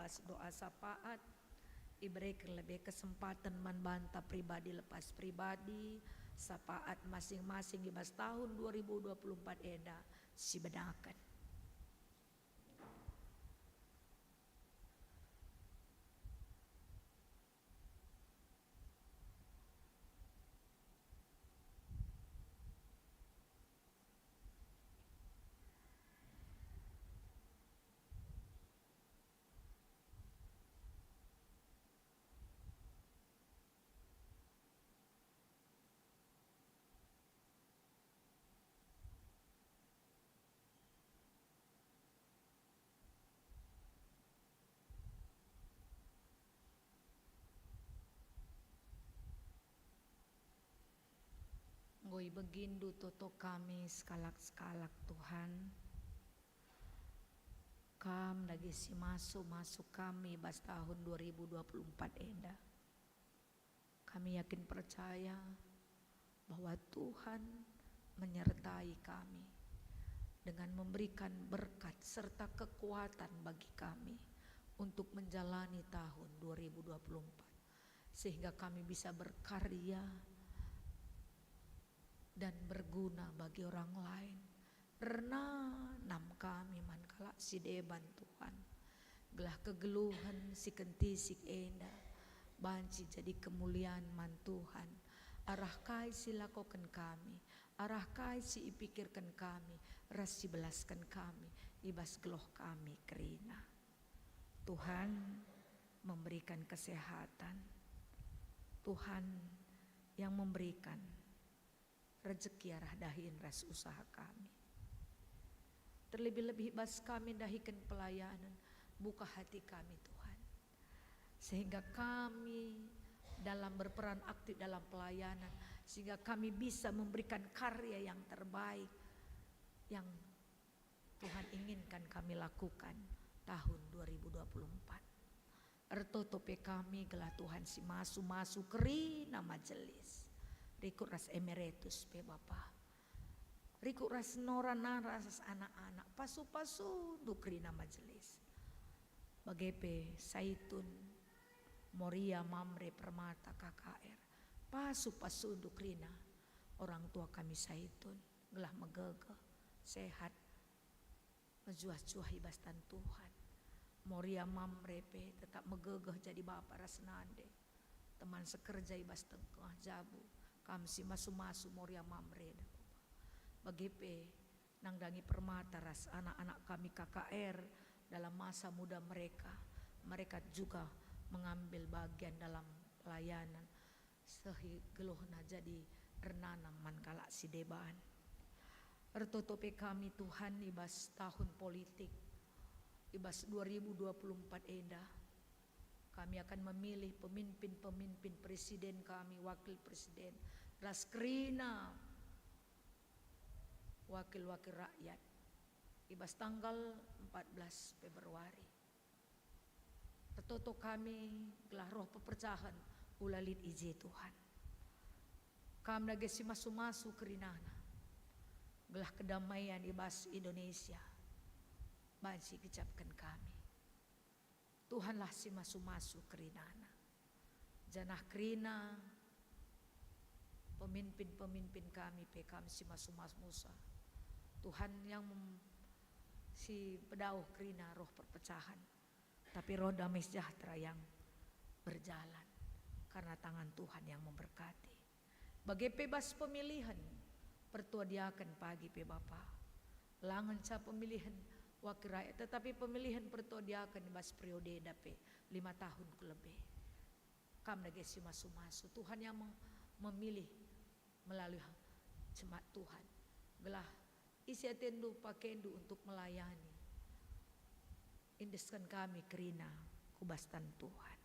lepas doa sapaat, iberikan lebih kesempatan membantah pribadi lepas pribadi, sapaat masing-masing ibas tahun 2024 eda si bedakan. Ngoi begindu toto kami skalak-skalak Tuhan. Kam lagi si masuk kami bas tahun 2024 enda. Kami yakin percaya bahwa Tuhan menyertai kami dengan memberikan berkat serta kekuatan bagi kami untuk menjalani tahun 2024 sehingga kami bisa berkarya dan berguna bagi orang lain. Renam kami mankala si deban Tuhan. Gelah kegeluhan si kentisik enda. Banci jadi kemuliaan man Tuhan. Arah kai si lakokan kami. Arah kai si ipikirkan kami. Ras si belaskan kami. Ibas geloh kami kerina. Tuhan memberikan kesehatan. Tuhan yang memberikan rezeki arah dahin ras usaha kami. Terlebih-lebih bas kami dahikan pelayanan, buka hati kami Tuhan. Sehingga kami dalam berperan aktif dalam pelayanan, sehingga kami bisa memberikan karya yang terbaik yang Tuhan inginkan kami lakukan tahun 2024. Ertotope kami gelah Tuhan si masu kerina majelis. Rikut ras emeritus pe Bapa. Rikut ras nora ras anak-anak. Pasu dukrina majelis. Bagepe Saitun Moria Mamre Permata KKR. Pasu dukrina. Orang tua kami Saitun. Gelah megege. Sehat. Mejuah-juah ibastan Tuhan. Moria Mamre pe tetap megegeh jadi Bapak ras nande. Teman sekerja ibas tengah jabu. Kamsi masu Moria Mamre. Bagepe nangdangi permata ras anak-anak kami KKR dalam masa muda mereka. Mereka juga mengambil bagian dalam pelayanan. Sehigelohna jadi renanam mankala si debaan. Ertotope kami Tuhan ibas tahun politik. Ibas 2024 enda. Kami akan memilih pemimpin presiden kami, wakil presiden, raskrina, wakil-wakil rakyat. Ibas tanggal 14 Februari. Tertoto kami gelah roh pepercahan ulalit ije Tuhan. Kami lagi si masu kerinana. Gelah kedamaian ibas Indonesia. Bansi kecapkan kami. Tuhanlah si masu kerinana. Janah kerina pemimpin kami kami si masu Musa. Tuhan yang si pedauh kerina roh perpecahan. Tapi roh damai sejahtera yang berjalan. Karena tangan Tuhan yang memberkati. Bagi bebas pemilihan. Pertuadiakan pagi pe Bapa. Langan ca pemilihan wakil rakyat, tetapi pemilihan pertuadiakan di bas periode dape 5 tahun ke lebih. Kam lagi si masu Tuhan yang memilih melalui jemaat Tuhan. Gelah isi atendu pakendu untuk melayani. Indeskan kami kerina kubastan Tuhan.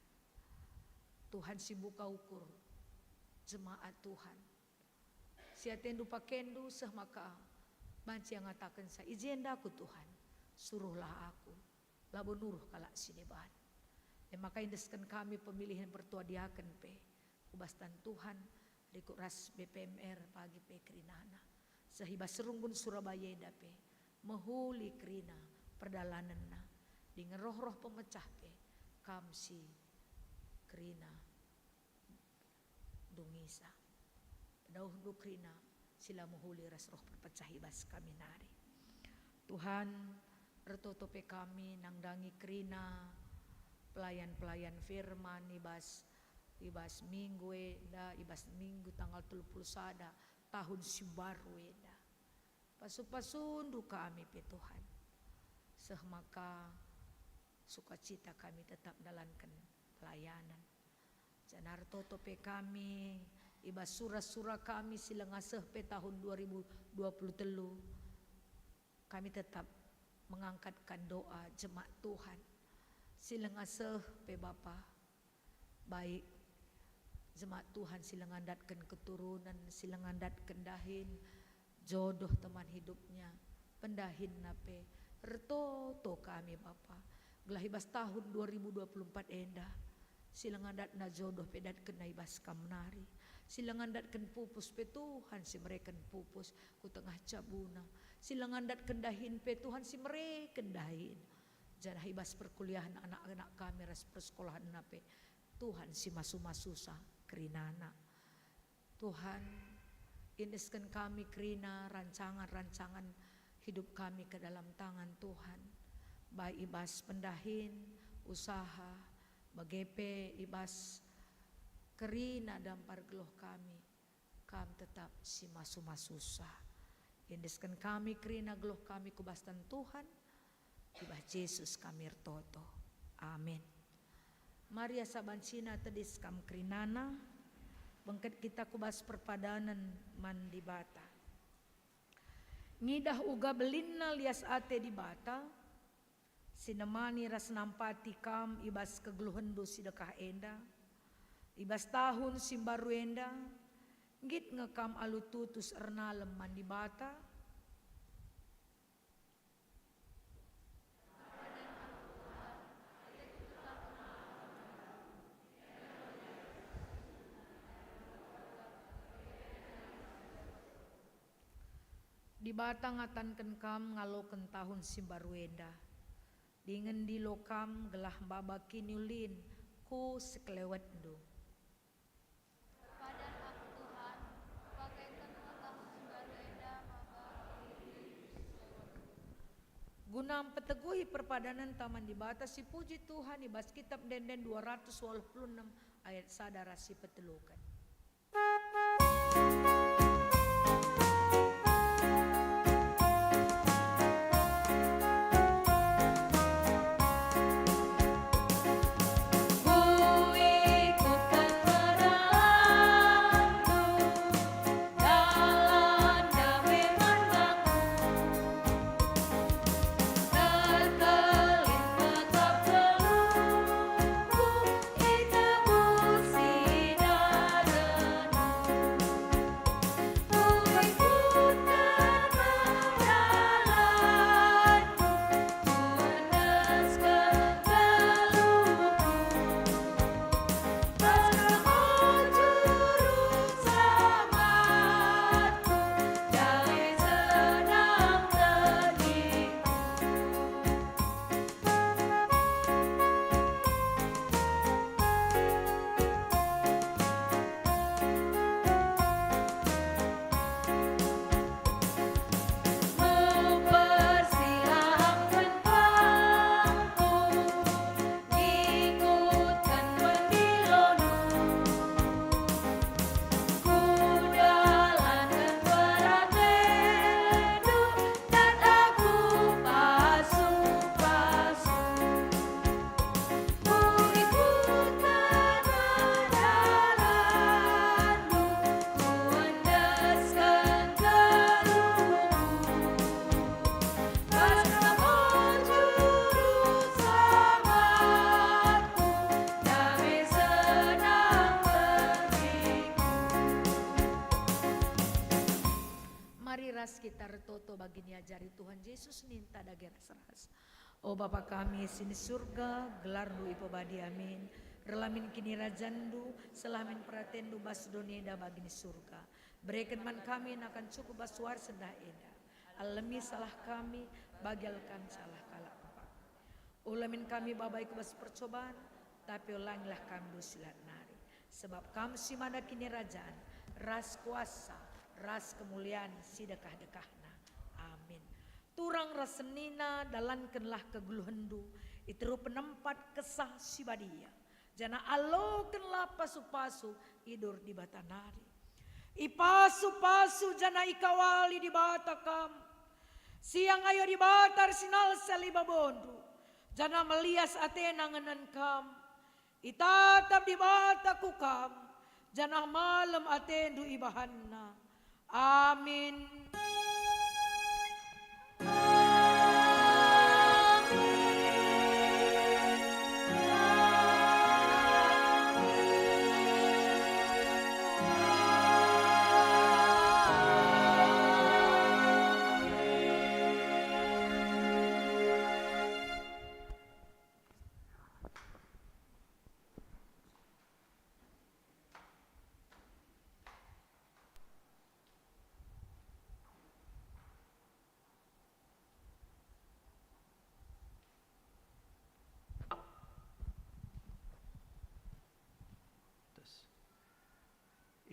Tuhan si buka ukur jemaat Tuhan. Si atendu pakendu sehmaka banci yang ngatakan saya izindaku Tuhan. Suruhlah aku labu nuruh kalak sineban. Maka indeskan kami pemilihan pertuadiakan pe kubastan Tuhan rikut ras BPMR pagi pe kerinana sehiba serunggun Surabaya dape mehuli kerina perdalananna dengan roh-roh pemecah pe kam si Krina dungisa. Pedauh Krina sila muhuli ras roh perpecah ibas kami nari. Tuhan ertotope kami nangdangi Krina pelayan-pelayan firman ibas minggu eda ibas minggu tanggal 30 sada tahun si baru eda. Pasu-pasundu kami pe Tuhan. Sehmaka sukacita kami tetap dalankan pelayanan. Janar totope kami ibas surah-surah kami sila ngaseh pe tahun 2023. Kami tetap mengangkatkan doa jemaat Tuhan. Sila ngaseh pe Bapa baik jemaat Tuhan sila ngandatkan keturunan, sila ngandatkan dahin jodoh teman hidupnya, pendahin nape ertoto kami Bapa. Gelahibas tahun 2024 endah. Sila ngandatna jodoh pedat kena ibas kamnari. Sila ngandatkan pupus pe Tuhan si mereka pupus ku tengah cabuna. Sila ngandatkan dahin pe Tuhan si mereka dahin. Jangan ibas perkuliahan anak-anak kami ras persekolahan nape. Tuhan si masu-masusa Krinana. Tuhan indeskan kami Krina rancangan-rancangan hidup kami ke dalam tangan Tuhan. Baik ibas pendahin, usaha, bagepe ibas Krina dampar geloh kami. Kami tetap si masu-masusa. Indeskan kami Krina geloh kami kubastan Tuhan. Ibah Yesus kami ertoto. Amin. Maria Sabancina tedis kam Krinana. Bengket kita kubas perpadanan mandi bata. Ngidah uga belinna lias ate di bata. Sinemani ras nampati kam ibas kegeluhendu sidekah enda. Ibas tahun simbaru enda. Ngit ngekam alututus ernalem mandi bata. Di batang atanken kam ngaloken tahun simbaruenda. Dingen di lokam gelah baba kinyulin ku sekelewetdu. Padan aku Tuhan, pakaikan tahun simbaruenda maba. Guna peteguhi perpadanan taman di batas si puji Tuhan ibas kitab denden 226 ayat sadara si petelukan. Kita retoto bagini ajari Tuhan Yesus ninta daging ras. O Bapa kami sini surga gelar du ipobadi amin. Relamin kini rajandu selamin pratendu bas doneda bagini surga. Berikan man kami akan cukup baswar sendah eda. Alami salah kami bagalkan salah kalak. Ulamin kami babai kubas percobaan tapi ulangilah kami busilat nari. Sebab kami si mana kini rajaan, ras kuasa, ras kemuliaan, sidekah-dekahna. Amin. Turang rasenina dalankanlah keguluhendu, itu penempat kesah si badia. Jana alokenlah pasu-pasu idur di batanari. Ipasu-pasu jana ikawali di batakam. Siang ayo di batar sinal saliba bondu. Jana melias atena ngenan kam. Itatap di bataku kam. Jana malam atendu ibahanna. Amin.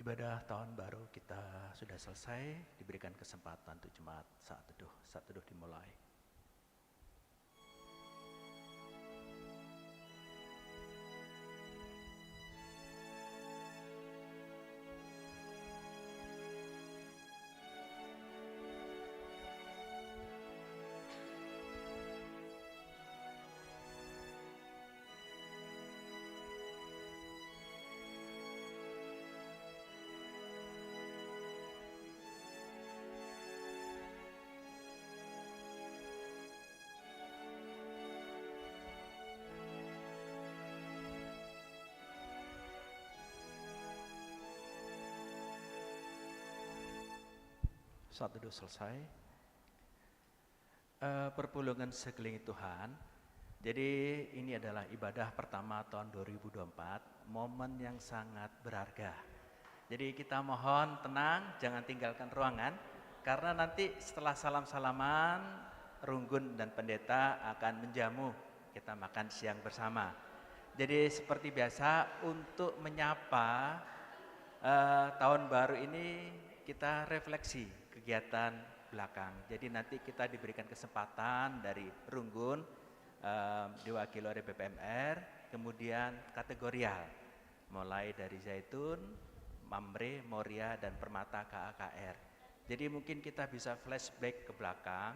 Ibadah tahun baru kita sudah selesai, diberikan kesempatan untuk jemaat saat teduh dimulai. Saat teduh selesai, perpulungan sekeliling Tuhan. Jadi ini adalah ibadah pertama tahun 2024, momen yang sangat berharga. Jadi kita mohon tenang, jangan tinggalkan ruangan, karena nanti setelah salam-salaman, Runggun dan pendeta akan menjamu kita makan siang bersama. Jadi seperti biasa untuk menyapa tahun baru ini kita refleksi kegiatan belakang. Jadi nanti kita diberikan kesempatan dari Runggun, diwakili oleh BPMR, kemudian kategorial, mulai dari Zaitun, Mamre, Moria, dan Permata KAKR. Jadi mungkin kita bisa flashback ke belakang.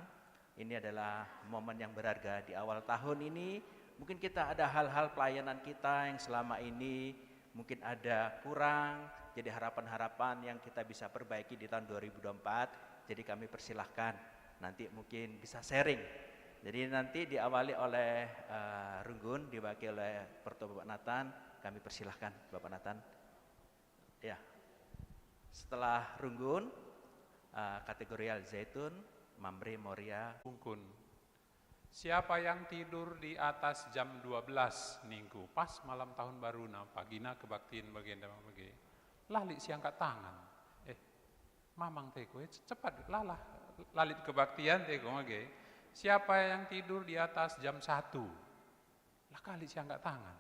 Ini adalah momen yang berharga di awal tahun ini. Mungkin kita ada hal-hal pelayanan kita yang selama ini mungkin ada kurang. Jadi harapan-harapan yang kita bisa perbaiki di tahun 2024. Jadi kami persilahkan nanti mungkin bisa sharing. Jadi nanti diawali oleh Runggun, diwakili oleh Pertua Bapak Nathan. Kami persilahkan Bapak Nathan. Ya. Setelah Runggun, kategorial Zaitun, Mamre, Moria. Runggun. Siapa yang tidur di atas jam 12 minggu, pas malam tahun baru, pagina kebaktiin bagian dalam bagian. Lali si angkat tangan. Mamang teko, cepat lalah lalit kebaktian teko mage. Siapa yang tidur di atas jam 1? Lah kali si angkat tangan.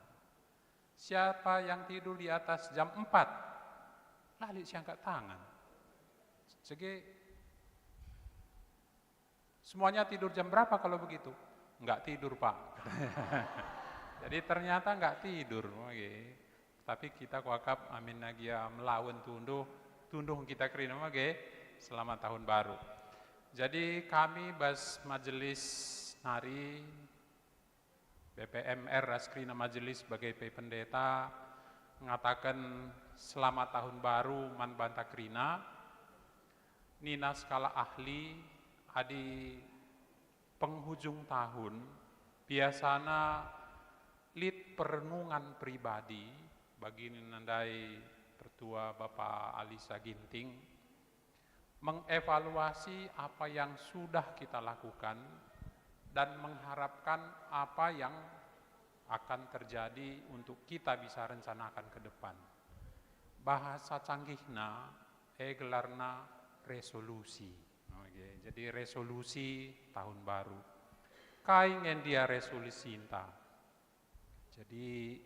Siapa yang tidur di atas jam 4? Lali si angkat tangan. Sege semuanya tidur jam berapa kalau begitu? Enggak tidur, Pak. Jadi ternyata enggak tidur mage. Tapi kita kuakap amin nagia melawan tunduh kita kerina mage selamat tahun baru. Jadi kami bas majelis nari BPMR Raskrina Majelis sebagai pendeta mengatakan selamat tahun baru man banta krina. Nina skala ahli adi penghujung tahun biasana lid perenungan pribadi bagi nandai Pertua Bapak Alisa Ginting mengevaluasi apa yang sudah kita lakukan dan mengharapkan apa yang akan terjadi untuk kita bisa rencanakan ke depan. Bahasa canggihna gelarna resolusi. Oke, jadi resolusi tahun baru. Kaingen dia resolusi inta. Jadi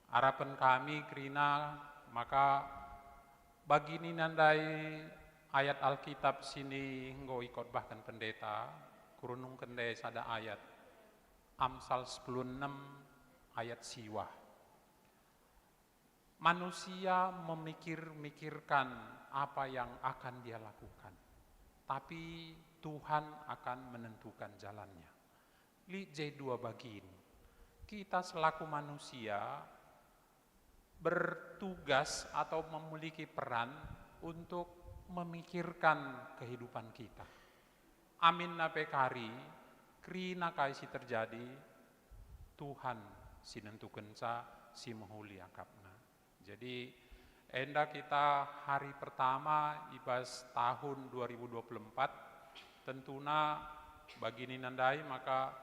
harapan kami kerina maka bagini nandai ayat Alkitab sini nggo ikut bahkan pendeta kurunung kende sada ayat Amsal 10:6 ayat siwa. Manusia memikirkan apa yang akan dia lakukan, tapi Tuhan akan menentukan jalannya. Li J2 bagin, kita selaku manusia bertugas atau memiliki peran untuk memikirkan kehidupan kita. Amin napekari, krina kaisi terjadi, Tuhan sinentukan si mehuliakapna. Jadi enda kita hari pertama ibas tahun 2024 tentuna bagini nandai maka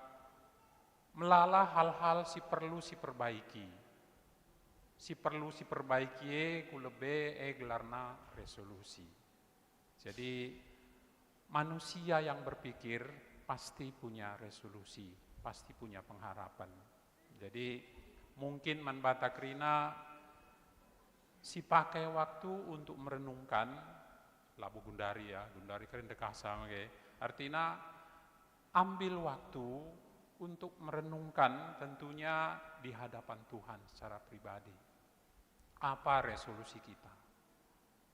melala hal-hal si perlu si perbaiki. Si perlu si perbaiki kulebe gelarna resolusi. Jadi manusia yang berpikir pasti punya resolusi, pasti punya pengharapan. Jadi mungkin manbata krina si pakai waktu untuk merenungkan labu Gundari ya, Gundari keren dekasa artinya ambil waktu untuk merenungkan tentunya di hadapan Tuhan secara pribadi. Apa resolusi kita?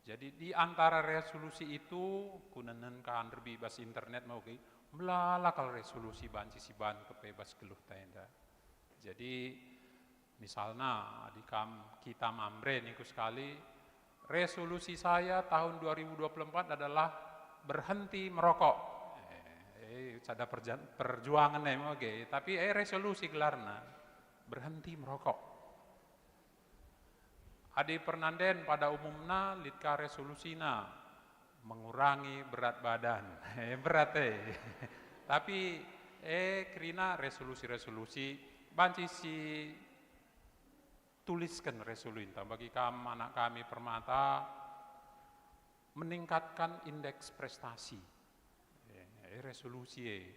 Jadi di antara resolusi itu kunanen kan bebas internet mau melala kalau resolusi banci si ban kebebas geluh tenda. Jadi misalnya di kita mamre niku sekali resolusi saya tahun 2024 adalah berhenti merokok. Ada perjuangan tapi resolusi gelarna berhenti merokok. Adi Pernanden pada umumnya litka resolusina mengurangi berat badan. Berat Tapi kerina resolusi-resolusi banci si tuliskan resolusi bagi anak kami permata meningkatkan indeks prestasi. Resolusi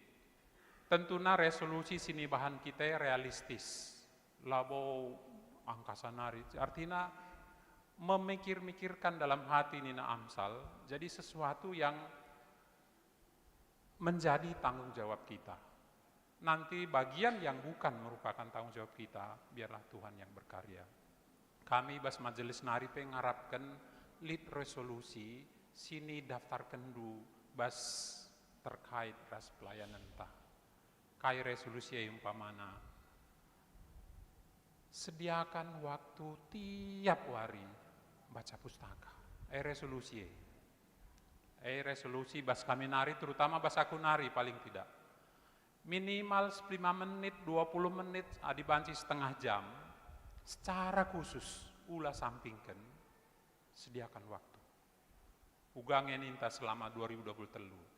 tentunya resolusi sini bahan kita realistis labo angka sanari artinya memikir-mikirkan dalam hati Nina Amsal jadi sesuatu yang menjadi tanggung jawab kita. Nanti bagian yang bukan merupakan tanggung jawab kita biarlah Tuhan yang berkarya. Kami bas majelis naripe ngarapkan lead resolusi sini daftar kendu bas terkait ras pelayanan tah. Kai resolusi umpamana sediakan waktu tiap hari baca pustaka. Resolusi bas kami nari terutama bas aku nari paling tidak. Minimal 5 menit, 20 menit, adibanci setengah jam. Secara khusus ulah sampingkan sediakan waktu. Ugangnya ninta selama 2023.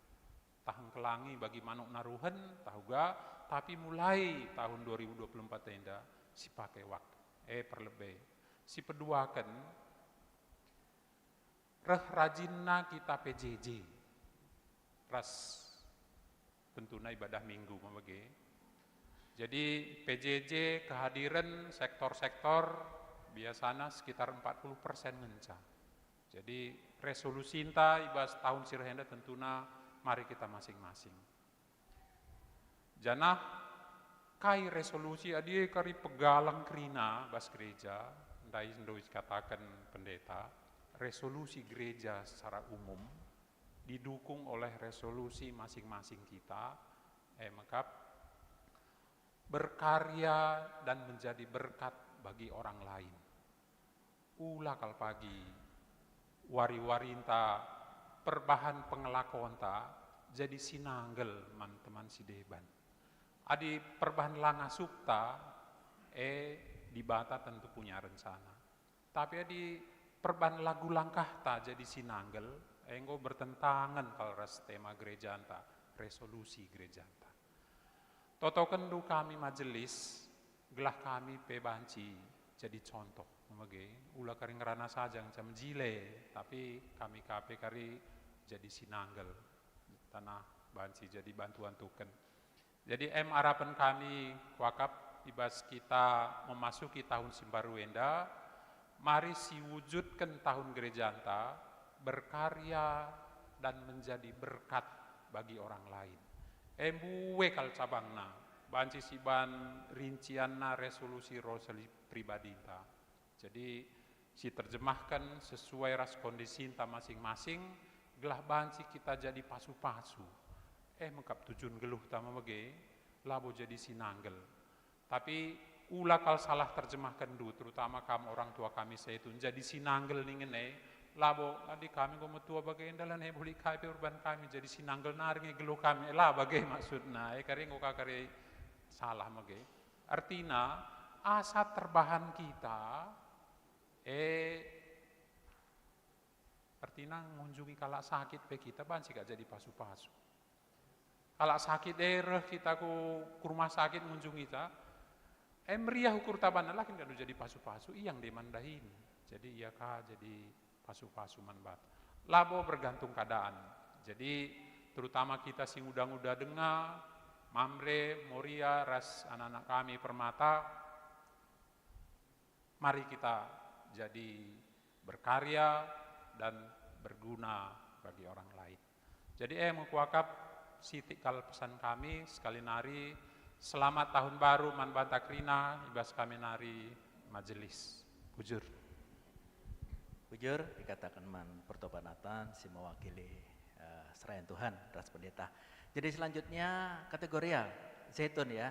Tahun kelangi bagi manuk naruhan tahuga tapi mulai tahun 2024 tenda si pakai waktu perlebih si peduakan rajinna kita PJJ ras tentunya ibadah minggu membagi. Jadi PJJ kehadiran sektor-sektor biasanya sekitar 40% ngenca. Jadi resolusi inta ibas tahun sirhenda tentunya mari kita masing-masing. Janah kai resolusi adi kari pegalang krina bas gereja, ndai katakan pendeta, resolusi gereja secara umum didukung oleh resolusi masing-masing kita, maka berkarya dan menjadi berkat bagi orang lain. Ulah kal pagi, wari-warinta perbahan pengelakuan ta jadi sinanggel teman si deban. Adi perbahan langa sukta dibata tentu punya rencana. Tapi adi perbahan lagu langkah ta jadi sinanggel enggo bertentangan kalau ras tema gereja anta, resolusi gereja anta. Toto kendu kami majelis gelah kami pebanci jadi contoh ulah kari ngerana saja macam jile tapi kami kape kari jadi sinanggel tanah banci jadi bantuan tuken. Jadi harapan kami wakap ibas kita memasuki tahun Simbaru Enda, mari siwujudkan tahun gereja anta berkarya dan menjadi berkat bagi orang lain. Embuwe kal cabangna, banci siban rincianna resolusi rosali pribadi ta. Jadi si terjemahkan sesuai ras kondisi ta masing-masing, gelah banci kita jadi pasu-pasu. Mengkap tujuan geluh tama mege, labo jadi sinanggel. Tapi ula kal salah terjemahkan dulu, terutama kamu orang tua kami saya itu jadi sinanggel ningen labo adik kami gomo tua bagai endalan boleh kai urban kami jadi sinanggel naring geluh kami lah bagai maksudna kari ngoka kari salah mage. Artinya asa terbahan kita artinya mengunjungi kalak sakit pe kita bansi gak jadi pasu-pasu. Kalak sakit kita ku rumah sakit mengunjungi kita, meriah ukur taban lakin gak jadi pasu-pasu, yang dimandahin. Jadi iya kah jadi pasu-pasu manbat. Labo bergantung keadaan. Jadi terutama kita sing udah dengar, Mamre, Moria, ras anak-anak kami Permata, mari kita jadi berkarya dan berguna bagi orang lain. Jadi mengkuakap sitik kal pesan kami sekali nari selamat tahun baru man Bantakrina ibas kami nari majelis. Bujur. Bujur dikatakan man pertobanatan si mewakili serayan Tuhan ras pendeta. Jadi selanjutnya kategorial Zaitun ya.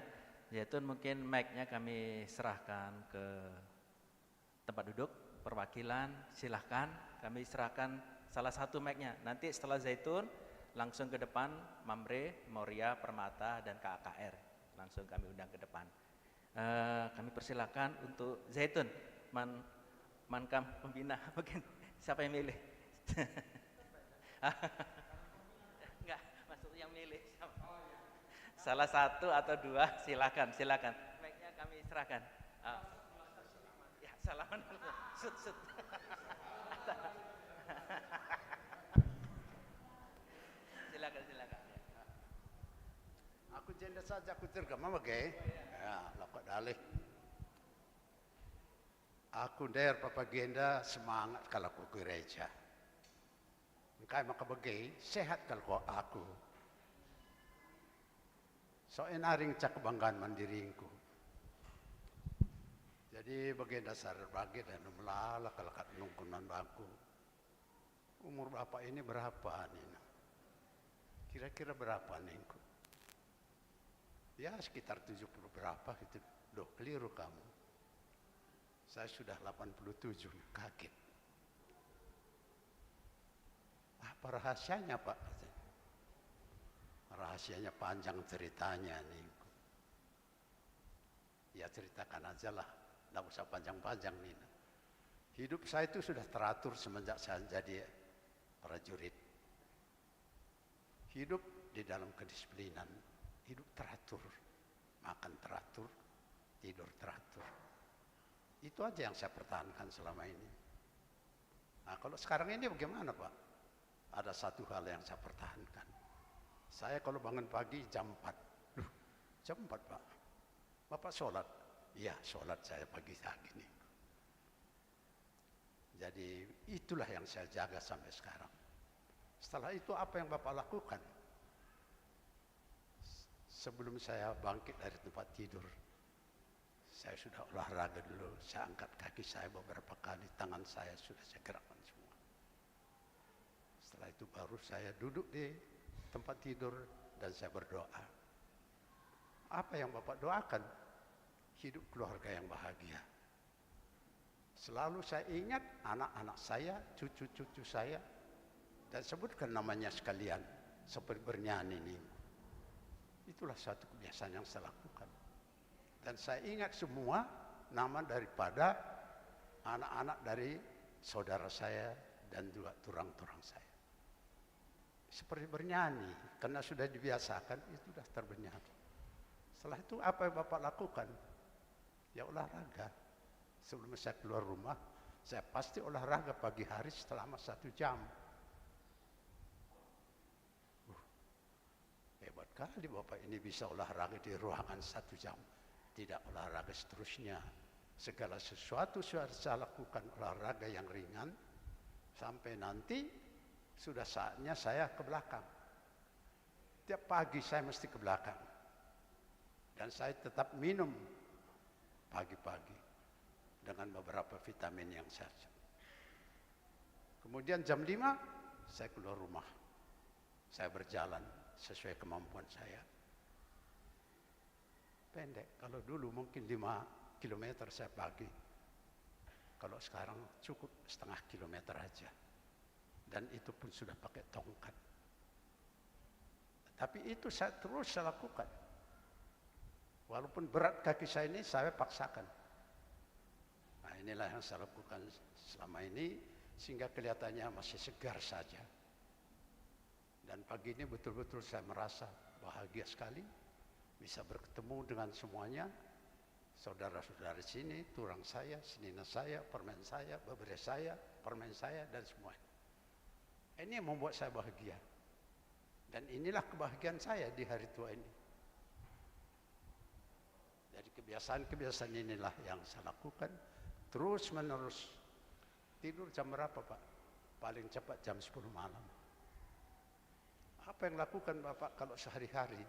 Zaitun mungkin mic-nya kami serahkan ke tempat duduk perwakilan, silahkan kami serahkan salah satu mic-nya. Nanti setelah Zaitun langsung ke depan Mamre, Moria, Permata dan KAKR. Langsung kami undang ke depan. Kami persilakan untuk Zaitun, mankam pembina mungkin siapa yang milih? Enggak, maksudnya yang milih. Salah satu atau dua silakan. Mic-nya kami serahkan. Ya, salaman dulu. Sut. Silakan. Aku jenda saja aku tergama bagai. Ya, lakukan dalih. Aku der Papa Genda semangat kalau aku gereja. Engkai maka bagai sehat kalau aku. So enaring cak kebanggaan mandiringku. Jadi bagai dasar bagi dan melala kalau kat nungkunan bangku. Umur bapak ini berapa nih? Kira-kira berapa nengku? Ya sekitar 70 berapa gitu. Loh keliru kamu. Saya sudah 87, kaget. Apa rahasianya Pak? Rahasianya panjang ceritanya nengku. Ya ceritakan aja lah. Tidak usah panjang-panjang nih. Hidup saya itu sudah teratur semenjak saya jadi prajurit. Hidup di dalam kedisiplinan, hidup teratur, makan teratur, tidur teratur. Itu aja yang saya pertahankan selama ini. Nah kalau sekarang ini bagaimana Pak? Ada satu hal yang saya pertahankan. Saya kalau bangun pagi jam 4. Loh, jam 4 Pak? Bapak sholat? Iya sholat saya pagi-pagi nih. Jadi itulah yang saya jaga sampai sekarang. Setelah itu apa yang Bapak lakukan? Sebelum saya bangkit dari tempat tidur, saya sudah olahraga dulu. Saya angkat kaki saya beberapa kali, tangan saya sudah saya gerakkan semua. Setelah itu baru saya duduk di tempat tidur dan saya berdoa. Apa yang Bapak doakan? Hidup keluarga yang bahagia. Selalu saya ingat anak-anak saya, cucu-cucu saya, dan sebutkan namanya sekalian seperti bernyanyi ini. Itulah satu kebiasaan yang saya lakukan. Dan saya ingat semua nama daripada anak-anak dari saudara saya dan juga turang-turang saya. Seperti bernyanyi, karena sudah dibiasakan, itu sudah terbernyanyi. Setelah itu apa yang Bapak lakukan? Ya olahraga. Sebelum saya keluar rumah, saya pasti olahraga pagi hari selama 1 jam. Hebat kali Bapak ini bisa olahraga di ruangan 1 jam. tidak olahraga seterusnya. Segala sesuatu sudah saya lakukan olahraga yang ringan, sampai nanti sudah saatnya saya ke belakang. Tiap pagi saya mesti ke belakang. Dan saya tetap minum pagi-pagi dengan beberapa vitamin yang saya. Kemudian jam 5 saya keluar rumah. Saya berjalan sesuai kemampuan saya. Pendek, kalau dulu mungkin 5 kilometer saya pagi. Kalau sekarang cukup setengah kilometer aja. Dan itu pun sudah pakai tongkat. Tapi itu saya terus saya lakukan. Walaupun berat kaki saya ini, saya paksakan. Nah, inilah yang saya lakukan selama ini, sehingga kelihatannya masih segar saja. Dan pagi ini betul-betul saya merasa bahagia sekali, bisa bertemu dengan semuanya, saudara-saudara sini, turang saya, senina saya, permen saya, beberapa saya, permen saya, dan semuanya. Ini yang membuat saya bahagia. Dan inilah kebahagiaan saya di hari tua ini. Jadi kebiasaan-kebiasaan inilah yang saya lakukan terus menerus. Tidur jam berapa, Pak? Paling cepat jam 10 malam. Apa yang lakukan Bapak kalau sehari-hari?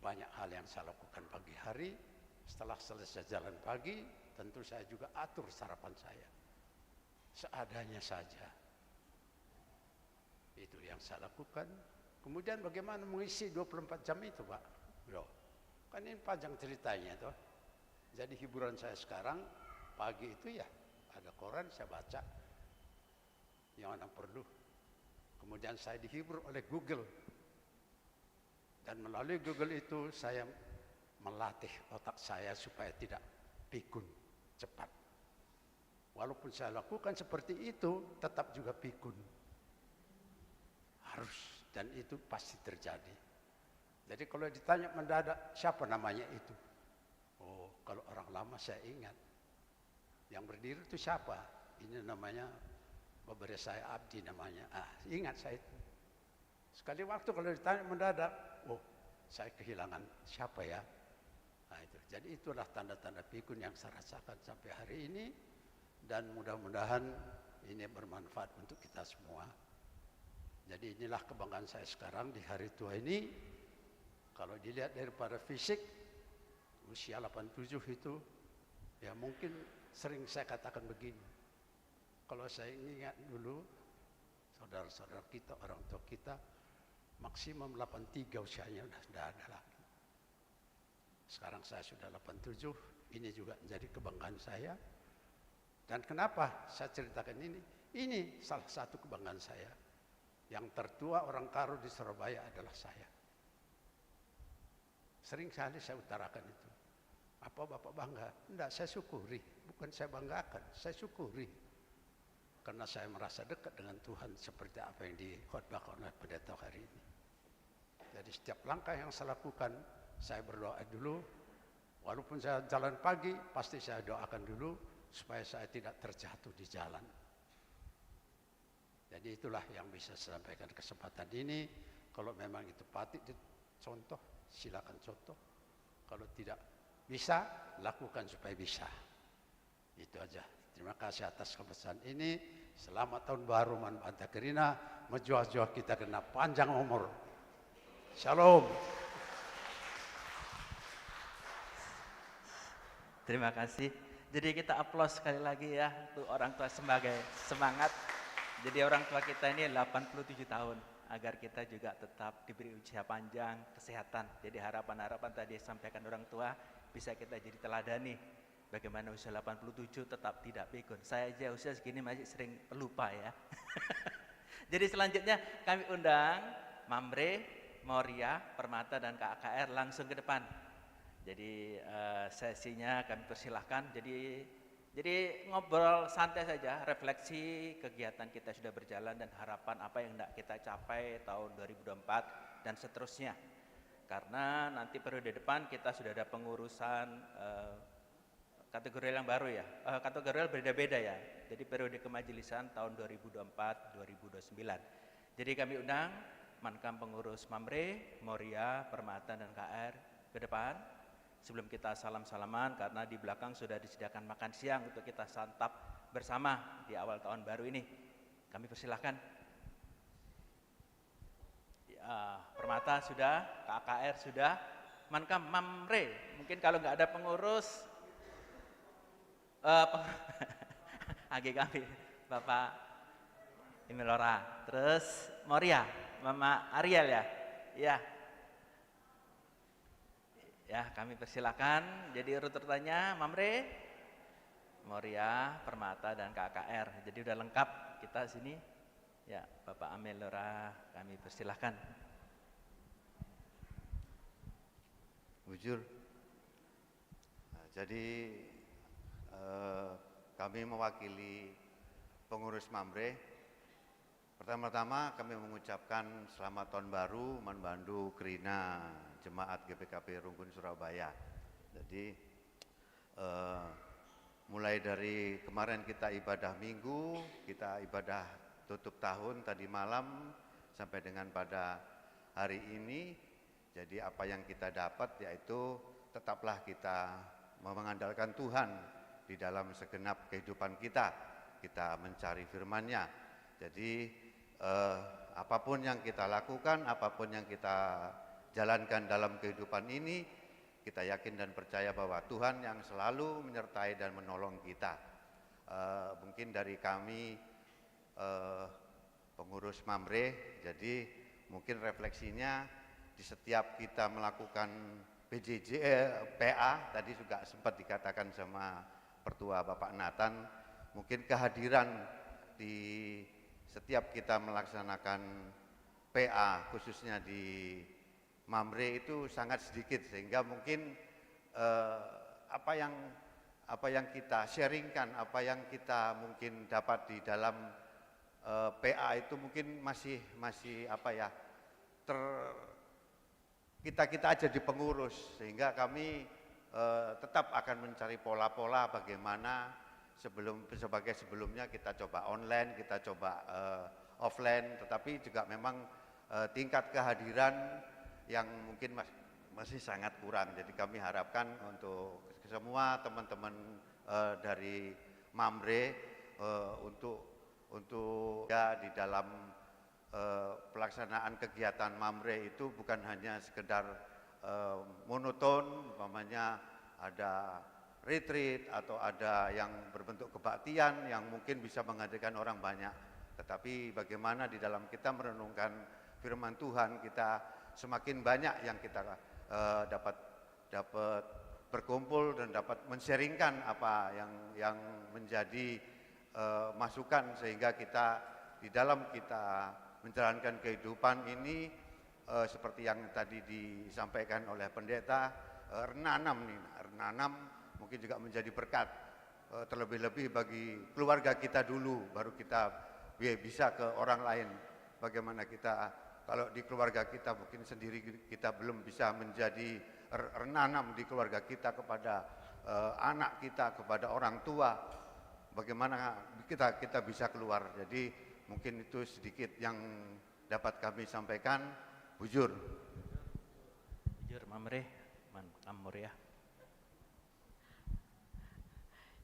Banyak hal yang saya lakukan pagi hari. Setelah selesai jalan pagi, tentu saya juga atur sarapan saya. Seadanya saja. Itu yang saya lakukan. Kemudian bagaimana mengisi 24 jam itu, Pak? Loh, kan ini panjang ceritanya toh. Jadi hiburan saya sekarang pagi itu ya ada koran saya baca yang mana perlu. Kemudian saya dihibur oleh Google. Dan melalui Google itu saya melatih otak saya supaya tidak pikun cepat. Walaupun saya lakukan seperti itu, tetap juga pikun. Harus, dan itu pasti terjadi. Jadi kalau ditanya mendadak, siapa namanya itu? Oh, kalau orang lama saya ingat. Yang berdiri itu siapa? Ini namanya beberapa saya Abdi namanya. Ingat saya itu. Sekali waktu kalau ditanya mendadak, oh, saya kehilangan siapa ya? Nah, itu. Jadi itulah tanda-tanda pikun yang saya rasakan sampai hari ini, dan mudah-mudahan ini bermanfaat untuk kita semua. Jadi inilah kebanggaan saya sekarang di hari tua ini. Kalau dilihat daripada fisik, usia 87 itu, ya mungkin sering saya katakan begini. Kalau saya ingat dulu, saudara-saudara kita, orang tua kita, maksimum 83 usianya sudah ada lagi. Sekarang saya sudah 87, ini juga menjadi kebanggaan saya. Dan kenapa saya ceritakan ini? Ini salah satu kebanggaan saya. Yang tertua orang Karo di Surabaya adalah saya. Sering kali saya utarakan itu. Apa Bapak bangga? Enggak, saya syukuri. Bukan saya banggakan, saya syukuri. Karena saya merasa dekat dengan Tuhan seperti apa yang dikhotbahkan oleh pendeta hari ini. Jadi setiap langkah yang saya lakukan, saya berdoa dulu. Walaupun saya jalan pagi, pasti saya doakan dulu supaya saya tidak terjatuh di jalan. Jadi itulah yang bisa saya sampaikan kesempatan ini. Kalau memang itu patut dicontoh, silakan contoh. Kalau tidak bisa, lakukan supaya bisa. Itu aja. Terima kasih atas kebesaran ini. Selamat tahun baru Man Banta Kerina. Menjual-jual kita kena panjang umur. Shalom. Terima kasih. Jadi kita aplaus sekali lagi ya untuk orang tua sebagai semangat. Jadi orang tua kita ini 87 tahun agar kita juga tetap diberi usia panjang, kesehatan. Jadi harapan-harapan tadi disampaikan orang tua bisa kita jadi teladani. Bagaimana usia 87 tetap tidak pikun. Saya aja usia segini masih sering lupa ya. Jadi selanjutnya kami undang Mamre, Moria, Permata dan KKR langsung ke depan. Jadi sesinya kami persilahkan. Jadi ngobrol santai saja, refleksi kegiatan kita sudah berjalan dan harapan apa yang hendak kita capai tahun 2024 dan seterusnya. Karena nanti periode depan kita sudah ada pengurusan kategori yang baru ya, kategori berbeda-beda ya. Jadi periode kemajelisan tahun 2024-2029. Jadi kami undang Mankam pengurus Mamre, Moria, Permata dan KR ke depan. sebelum kita salam-salaman, karena di belakang sudah disediakan makan siang untuk kita santap bersama di awal tahun baru ini. Kami persilahkan. Ya, Permata sudah, KKR sudah, Mankam Mamre, mungkin kalau nggak ada pengurus, AG kami, Bapak Imilora, terus Moria, Mama Ariel ya, ya. Ya, kami persilakan. Jadi urut urutannya Mamre, Moria, Permata, dan KKR. Jadi udah lengkap kita sini. Ya, Bapak Amelora, kami persilahkan. Bujur. Jadi kami mewakili pengurus Mamre. Pertama-tama kami mengucapkan selamat tahun baru Manbandu Krina Jemaat GPKP Rungkun Surabaya. Jadi mulai dari kemarin kita ibadah minggu, kita ibadah tutup tahun tadi malam sampai dengan pada hari ini. Jadi apa yang kita dapat yaitu tetaplah kita mengandalkan Tuhan di dalam segenap kehidupan kita. Kita mencari firman-Nya. Jadi apapun yang kita lakukan, apapun yang kita jalankan dalam kehidupan ini, kita yakin dan percaya bahwa Tuhan yang selalu menyertai dan menolong kita. Mungkin dari kami pengurus Mamre, jadi mungkin refleksinya di setiap kita melakukan PA, tadi juga sempat dikatakan sama Pertua Bapak Nathan, mungkin kehadiran di setiap kita melaksanakan PA khususnya di Mamre itu sangat sedikit, sehingga mungkin apa yang kita sharingkan, apa yang kita mungkin dapat di dalam PA itu mungkin masih apa ya, kita aja di pengurus, sehingga kami tetap akan mencari pola-pola bagaimana sebagai sebelumnya kita coba online, kita coba offline, tetapi juga memang tingkat kehadiran yang mungkin masih sangat kurang. Jadi kami harapkan untuk semua teman-teman dari Mamre untuk ya di dalam pelaksanaan kegiatan Mamre itu bukan hanya sekedar monoton, umpamanya ada retreat atau ada yang berbentuk kebaktian yang mungkin bisa menghadirkan orang banyak, tetapi bagaimana di dalam kita merenungkan firman Tuhan, kita semakin banyak yang kita dapat berkumpul dan dapat men-sharingkan apa yang menjadi masukan, sehingga kita di dalam kita menjalankan kehidupan ini seperti yang tadi disampaikan oleh pendeta, renanam mungkin juga menjadi berkat, terlebih-lebih bagi keluarga kita dulu, baru kita bisa ke orang lain. Bagaimana kita, kalau di keluarga kita mungkin sendiri kita belum bisa menjadi renanam di keluarga kita kepada anak kita, kepada orang tua, bagaimana kita bisa keluar. Jadi mungkin itu sedikit yang dapat kami sampaikan. Bujur Mamre, Amor ya.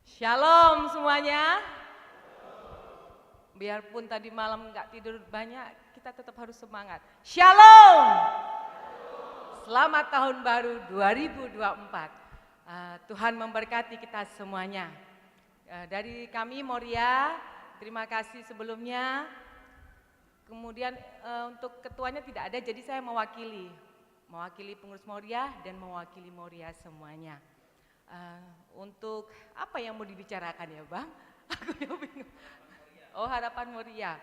Shalom semuanya. Biarpun tadi malam nggak tidur banyak, kita tetap harus semangat. Shalom. Selamat tahun baru 2024. Tuhan memberkati kita semuanya. Dari kami Moria, terima kasih sebelumnya. Kemudian untuk ketuanya tidak ada, jadi saya mewakili pengurus Moria dan mewakili Moria semuanya. Untuk apa yang mau dibicarakan ya Bang? Aku yang bingung. Oh, harapan Moria.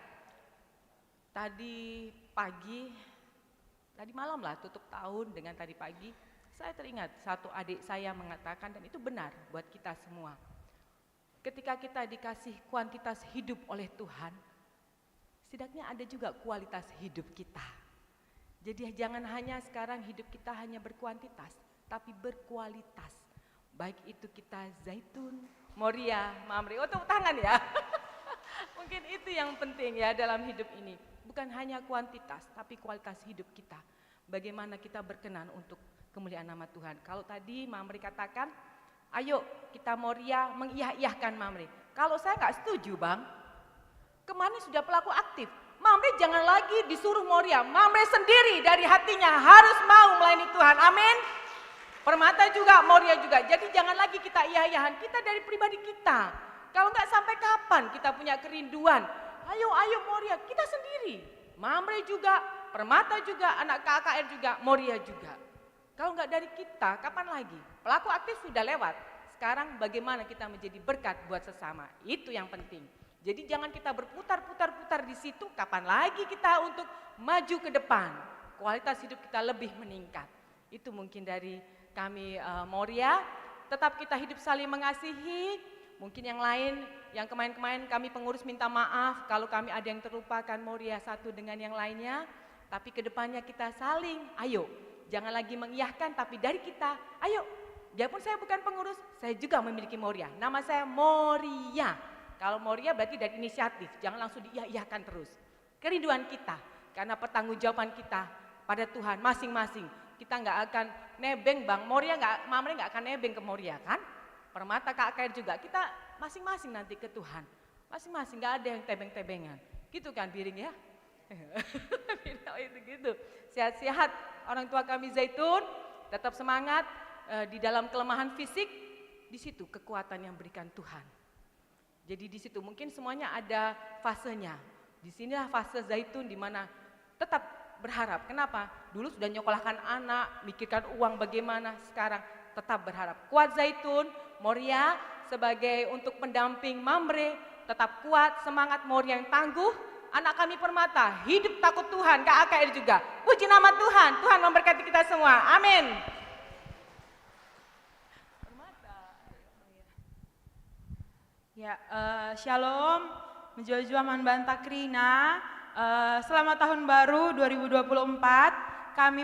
Tadi malam lah tutup tahun dengan tadi pagi, saya teringat satu adik saya mengatakan, dan itu benar buat kita semua. Ketika kita dikasih kuantitas hidup oleh Tuhan, setidaknya ada juga kualitas hidup kita. Jadi jangan hanya sekarang hidup kita hanya berkuantitas, tapi berkualitas. Baik itu kita Zaitun, Moria, Mamre, oh tepuk tangan ya. Mungkin itu yang penting ya dalam hidup ini. Bukan hanya kuantitas, tapi kualitas hidup kita. Bagaimana kita berkenan untuk kemuliaan nama Tuhan. Kalau tadi Mamre katakan, ayo kita Moria mengiyah-iyahkan Mamre. Kalau saya nggak setuju Bang, kemarin sudah pelaku aktif. Mamre jangan lagi disuruh Moria, Mamre sendiri dari hatinya harus mau melayani Tuhan, amin. Permata juga, Moria juga, jadi jangan lagi kita iya-iyahan, kita dari pribadi kita. Kalau nggak sampai kapan kita punya kerinduan, ayo Moria, kita sendiri. Mamre juga, Permata juga, anak KKR juga, Moria juga. Kalau nggak dari kita, kapan lagi? Pelaku aktif sudah lewat, sekarang bagaimana kita menjadi berkat buat sesama, itu yang penting. Jadi jangan kita berputar-putar-putar di situ, kapan lagi kita untuk maju ke depan, kualitas hidup kita lebih meningkat. Itu mungkin dari kami Moria, tetap kita hidup saling mengasihi. Mungkin yang lain, yang kemarin-kemarin kami pengurus minta maaf kalau kami ada yang terlupakan Moria satu dengan yang lainnya. Tapi kedepannya kita saling, ayo jangan lagi mengiyahkan tapi dari kita, ayo. Biarpun saya bukan pengurus, saya juga memiliki Moria, nama saya Moria. Kalau Moria berarti dari inisiatif, jangan langsung diiyah-iyahkan terus. Kerinduan kita, karena pertanggungjawaban kita pada Tuhan masing-masing. Kita nggak akan nebeng Bang, Mamre nggak akan nebeng ke Moria kan? Permata KKR juga, kita masing-masing nanti ke Tuhan. Masing-masing, nggak ada yang tebeng-tebengan. Gitu kan Biring ya? Itu gitu. Sehat-sehat orang tua kami Zaitun, tetap semangat di dalam kelemahan fisik, di situ kekuatan yang berikan Tuhan. Jadi di situ mungkin semuanya ada fasenya. Di sinilah fase Zaitun di mana tetap berharap. Kenapa? Dulu sudah nyokolahkan anak, mikirkan uang bagaimana, sekarang tetap berharap. Kuat Zaitun, Moria sebagai untuk pendamping Mamre, tetap kuat, semangat Moria yang tangguh. Anak kami Permata, hidup takut Tuhan, KAKR juga. Puji nama Tuhan, Tuhan memberkati kita semua. Amin. Ya, Shalom, Menjua Manbanta Krina. Selamat tahun baru 2024. Kami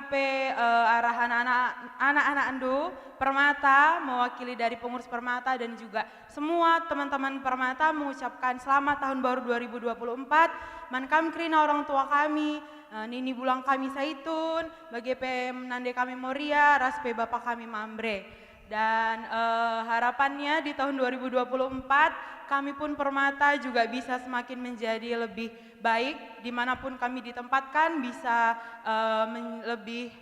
arahan anak-anak Andu Permata, mewakili dari pengurus Permata dan juga semua teman-teman Permata mengucapkan selamat tahun baru 2024. Mankam Krina orang tua kami, Nini Bulang kami Zaitun, bagi Nande kami Moria, Raspe Bapak kami Mamre. Dan harapannya di tahun 2024 kami pun Permata juga bisa semakin menjadi lebih baik, dimanapun kami ditempatkan bisa lebih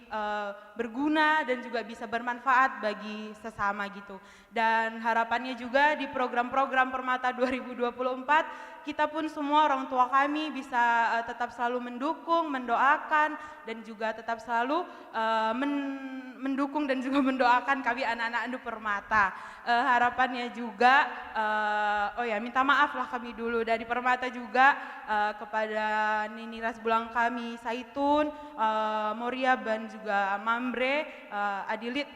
berguna dan juga bisa bermanfaat bagi sesama gitu. Dan harapannya juga di program-program Permata 2024 kita pun semua orang tua kami bisa tetap selalu mendukung, mendoakan dan juga tetap selalu mendukung dan juga mendoakan kami anak-anak Andu Permata. Harapannya juga, minta maaf lah kami dulu dari Permata juga kepada Nini Rasbulang kami Zaitun, Moria dan juga Mamre, Adilit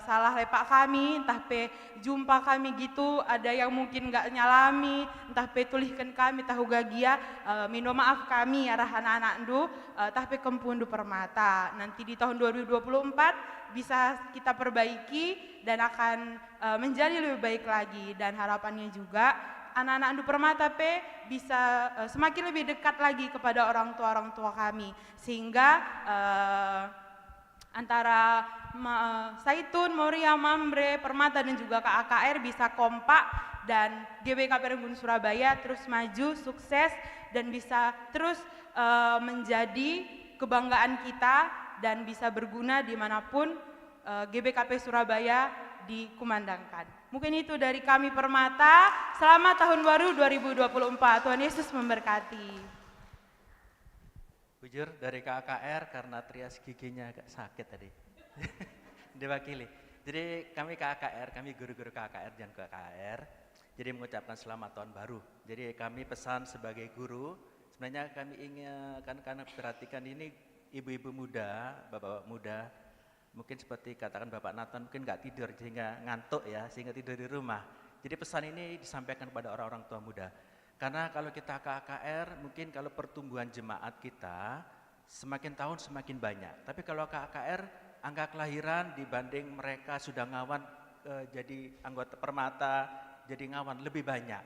salah lepak kami, entah pe jumpa kami gitu, ada yang mungkin nggak nyalami, entah pe tulihkan kami tahu gagia, minta maaf kami arah anak-anak Andu, entah pe kempundu Permata. Nanti di tahun 2024 bisa kita perbaiki dan akan menjadi lebih baik lagi, dan harapannya juga anak-anak Andu Permata bisa semakin lebih dekat lagi kepada orang tua kami, sehingga antara Zaitun, Moria, Mamre, Permata dan juga KAKR bisa kompak dan GBK Perembun Surabaya terus maju, sukses dan bisa terus menjadi kebanggaan kita dan bisa berguna dimanapun GBKP Surabaya dikumandangkan. Mungkin itu dari kami Permata. Selamat tahun baru 2024. Tuhan Yesus memberkati. Bujur dari KKR karena trias giginya agak sakit tadi. Diwakili. Jadi kami KKR, kami guru-guru KKR dan KKR, jadi mengucapkan selamat tahun baru. Jadi kami pesan sebagai guru, sebenarnya kami ingin, karena perhatikan ini ibu-ibu muda, bapak-bapak muda, mungkin seperti katakan Bapak Nathan mungkin nggak tidur sehingga ngantuk ya, sehingga tidur di rumah. Jadi pesan ini disampaikan kepada orang-orang tua muda. Karena kalau kita KKR, mungkin kalau pertumbuhan jemaat kita semakin tahun semakin banyak. Tapi kalau KKR, angka kelahiran dibanding mereka sudah ngawan jadi anggota Permata, jadi ngawan lebih banyak.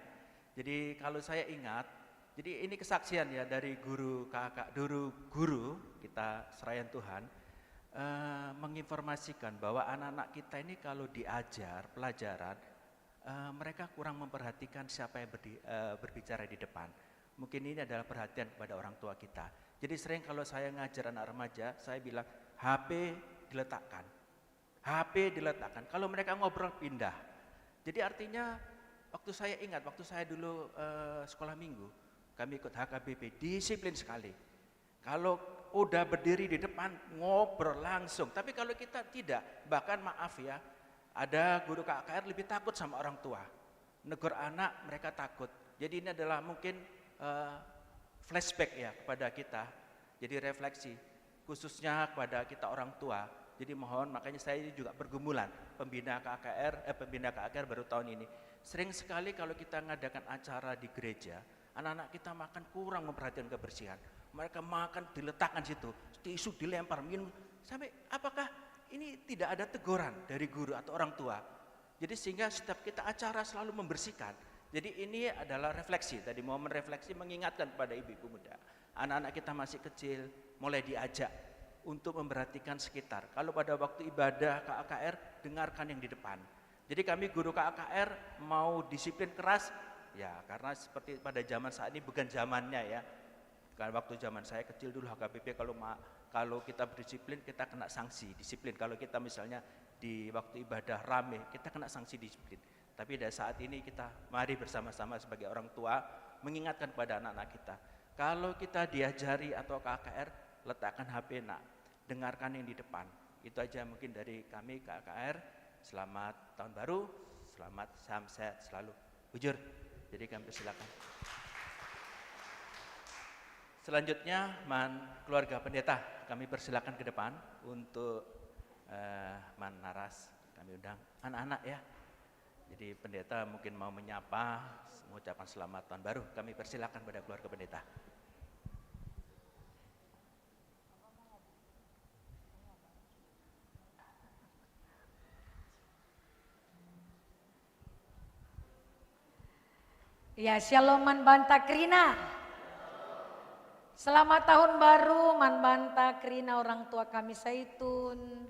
Jadi kalau saya ingat, jadi ini kesaksian ya dari guru kita serayan Tuhan. menginformasikan bahwa anak-anak kita ini kalau diajar pelajaran, mereka kurang memperhatikan siapa yang berbicara di depan. Mungkin ini adalah perhatian kepada orang tua kita. Jadi sering kalau saya ngajar anak remaja, saya bilang HP diletakkan. HP diletakkan. Kalau mereka ngobrol pindah. Jadi artinya waktu saya ingat, waktu saya dulu sekolah minggu, kami ikut HKBP, disiplin sekali. Kalau udah berdiri di depan, ngobrol langsung. Tapi kalau kita tidak, bahkan maaf ya, ada guru KKR lebih takut sama orang tua. Negur anak, mereka takut. Jadi ini adalah mungkin flashback ya kepada kita. Jadi refleksi, khususnya kepada kita orang tua. Jadi mohon, makanya saya juga pergumulan pembina KKR baru tahun ini. Sering sekali kalau kita ngadakan acara di gereja, anak-anak kita makan kurang memperhatikan kebersihan. Mereka makan diletakkan situ, tisu dilempar, minum. Sampai apakah ini tidak ada teguran dari guru atau orang tua? Jadi sehingga setiap kita acara selalu membersihkan. Jadi ini adalah refleksi, tadi momen refleksi mengingatkan kepada ibu-ibu muda. Anak-anak kita masih kecil, mulai diajak untuk memperhatikan sekitar. Kalau pada waktu ibadah KKR, dengarkan yang di depan. Jadi kami guru KKR mau disiplin keras, ya karena seperti pada zaman saat ini bukan zamannya ya. Karena waktu zaman saya kecil dulu HKBP kalau kita berdisiplin kita kena sanksi disiplin. Kalau kita misalnya di waktu ibadah rame, kita kena sanksi disiplin. Tapi pada saat ini kita mari bersama-sama sebagai orang tua mengingatkan kepada anak-anak kita. Kalau kita diajari atau KKR, letakkan HP nak, dengarkan yang di depan. Itu aja mungkin dari kami KKR. Selamat tahun baru, selamat salam sehat selalu. Bujur. Jadi kami persilakan. Selanjutnya keluarga pendeta kami persilakan ke depan untuk Man Naras. Kami undang anak-anak ya. Jadi pendeta mungkin mau menyapa, mengucapkan selamat tahun baru. Kami persilakan pada keluarga pendeta. Ya, Shalom Man Banta Krina. Selamat tahun baru Man Banta Krina, orang tua kami Zaitun,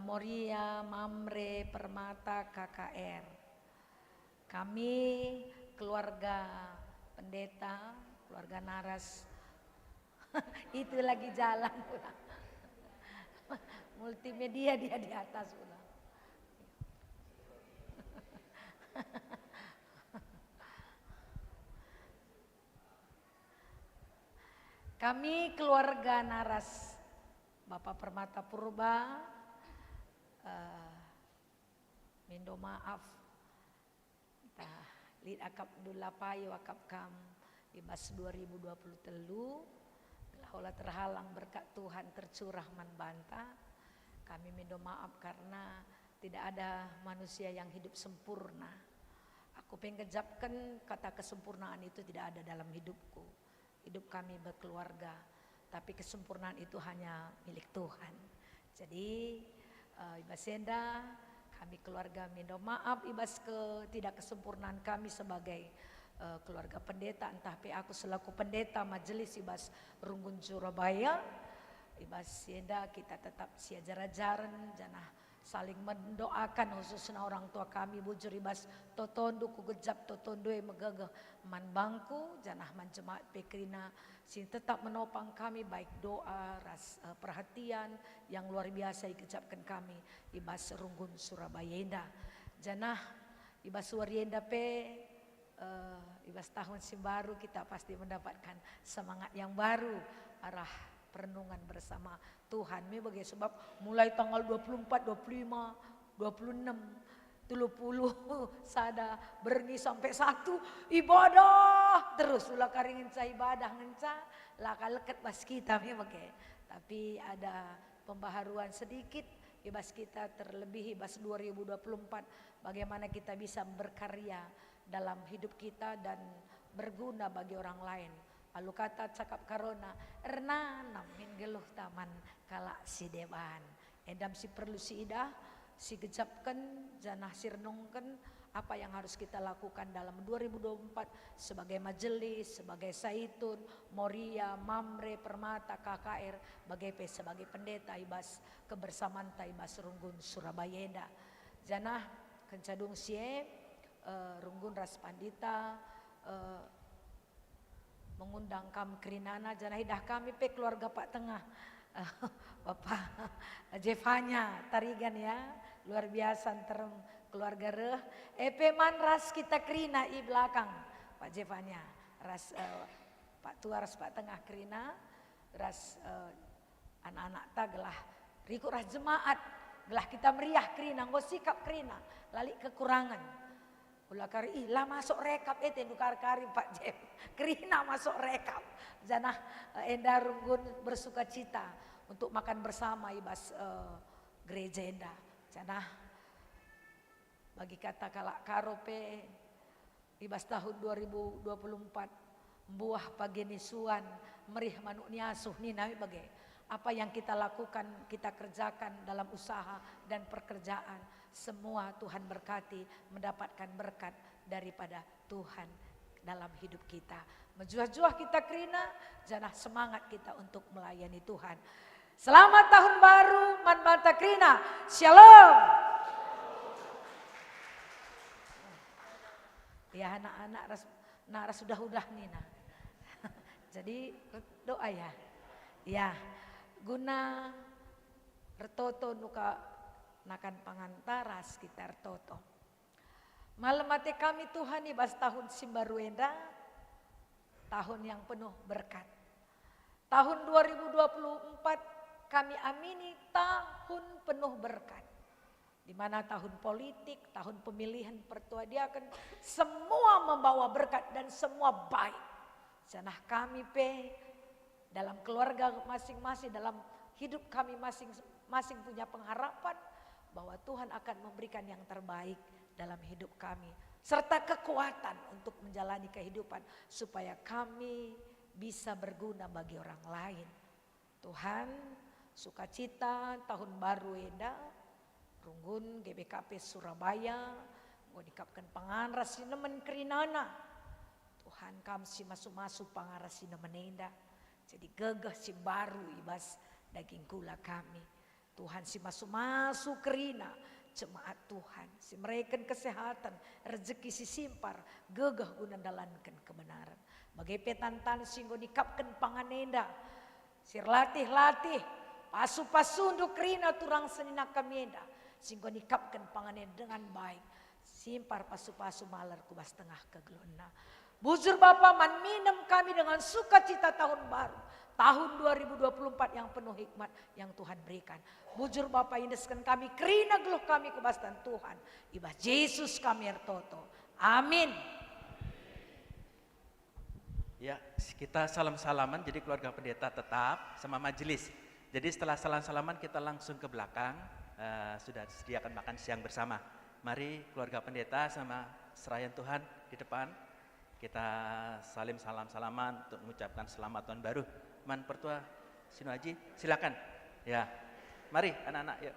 Moria, Mamre, Permata, KKR. Kami keluarga pendeta, keluarga Naras. Itu lagi jalan pulang. Multimedia dia di atas pulang. Kami keluarga Naras, Bapak Permata Purba, Mindo maaf, Lid akap dulapayo akap kam ibas 2020 telu, laulah terhalang berkat Tuhan tercurah Man Banta. Kami mindo maaf karena tidak ada manusia yang hidup sempurna. Aku penggejapkan kata kesempurnaan itu tidak ada dalam hidupku. Hidup kami berkeluarga, tapi kesempurnaan itu hanya milik Tuhan. Jadi Ibas Senda, kami keluarga minta maaf Ibas tidak kesempurnaan kami sebagai keluarga pendeta. Entah aku selaku pendeta majelis Ibas Runggun Surabaya, Ibas Senda kita tetap siajar-ajaran, janah saling mendoakan khususnya orang tua kami bujur Ibas totondo kugejap totondo yang megagah man bangku janah man jemaat pekrina sini tetap menopang kami baik doa perhatian yang luar biasa dikejapkan kami Ibas Runggun Surabaya Indah janah Ibas Warienda Ibas tahun baru kita pasti mendapatkan semangat yang baru arah perenungan bersama Tuhan. Ini bagi sebab mulai tanggal 24, 25, 26, 30 sada berni sampai 1 ibadah terus ulah karing ngenca ibadah ngenca laka leket bas kita bagi. Tapi ada pembaharuan sedikit ibas kita terlebih ibas 2024 bagaimana kita bisa berkarya dalam hidup kita dan berguna bagi orang lain. Lalu kata cakap karona, erna namin geluh taman kala si deban. Endam si perlu si idah, si gejapkan, janah si renungkan, apa yang harus kita lakukan dalam 2024 sebagai majelis, sebagai Saitun, Moria, Mamre, Permata, KKR, sebagai pendeta ibas kebersamaan ibas Runggun Surabaya. Janah kencadung sie Runggun Ras Pandita mengundang kam Krinana, janah hidah kami pe keluarga Pak Tengah. Bapak Jevanya Tarigan ya, luar biasa terem keluarga reh. Man ras kita Krina i belakang Pak Jevanya, ras Pak Tua ras Pak Tengah Krina, ras anak-anak ta gelah riku ras jemaat, gelah kita meriah Krina, nggo sikap Krina, lali kekurangan. Ulah kari lah masuk rekap dukar kari Pak Jev. Krina masuk rekap. Janah enda Runggun bersuka cita untuk makan bersama ibas gereja enda. Janah bagi kata kalak karope ibas tahun 2024 buah pagenisuan merih manuk niasuh ni nawi bagai apa yang kita lakukan, kita kerjakan dalam usaha dan pekerjaan, semua Tuhan berkati, mendapatkan berkat daripada Tuhan dalam hidup kita. Menjuah-juah kita Krina, janah semangat kita untuk melayani Tuhan. Selamat tahun baru Manbanta Krina. Shalom. Ya anak-anak ras sudah Nina. Jadi doa ya. Ya, guna retoto nuka nakan pangantaras kita retoto. Malam mati kami Tuhan ibas tahun Simbaruenda, tahun yang penuh berkat. Tahun 2024 kami amini tahun penuh berkat. Di mana tahun politik, tahun pemilihan pertua diaken, semua membawa berkat dan semua baik. Janah kami dalam keluarga masing-masing, dalam hidup kami masing-masing punya pengharapan bahwa Tuhan akan memberikan yang terbaik dalam hidup kami. Serta kekuatan untuk menjalani kehidupan supaya kami bisa berguna bagi orang lain. Tuhan, sukacita tahun baru enda, Runggun GBKP Surabaya, gue dikapkan pangaras sinemen Krinana. Tuhan kam si masuk-masuk pangaras sinemen enda. Jadi gegah si baru ibas daging gula kami. Tuhan si masuk-masuk Krina, jemaat Tuhan. Si mereka kesehatan, rezeki si simpar, gegah guna dalankan kebenaran. Bagai petantan singgo dikapkan panganenda. Sir latih-latih, pasu-pasu untuk Krina turang senina kamienda. Singgo nikapkan panganen dengan baik. Simpar pasu-pasu malar kubas tengah kegelona. Bujur Bapa man minum kami dengan sukacita tahun baru. Tahun 2024 yang penuh hikmat yang Tuhan berikan. Bujur Bapa indeskan kami, Krina geluh kami kebastan Tuhan. Ibas Yesus kami ertoto. Amin. Ya, kita salam-salaman, jadi keluarga pendeta tetap sama majelis. Jadi setelah salam-salaman kita langsung ke belakang. Sudah disediakan makan siang bersama. Mari keluarga pendeta sama serayan Tuhan di depan. Kita salim salam-salaman untuk mengucapkan selamat tahun baru. Man Pertua Sino Haji, silakan. Ya, mari anak-anak yuk.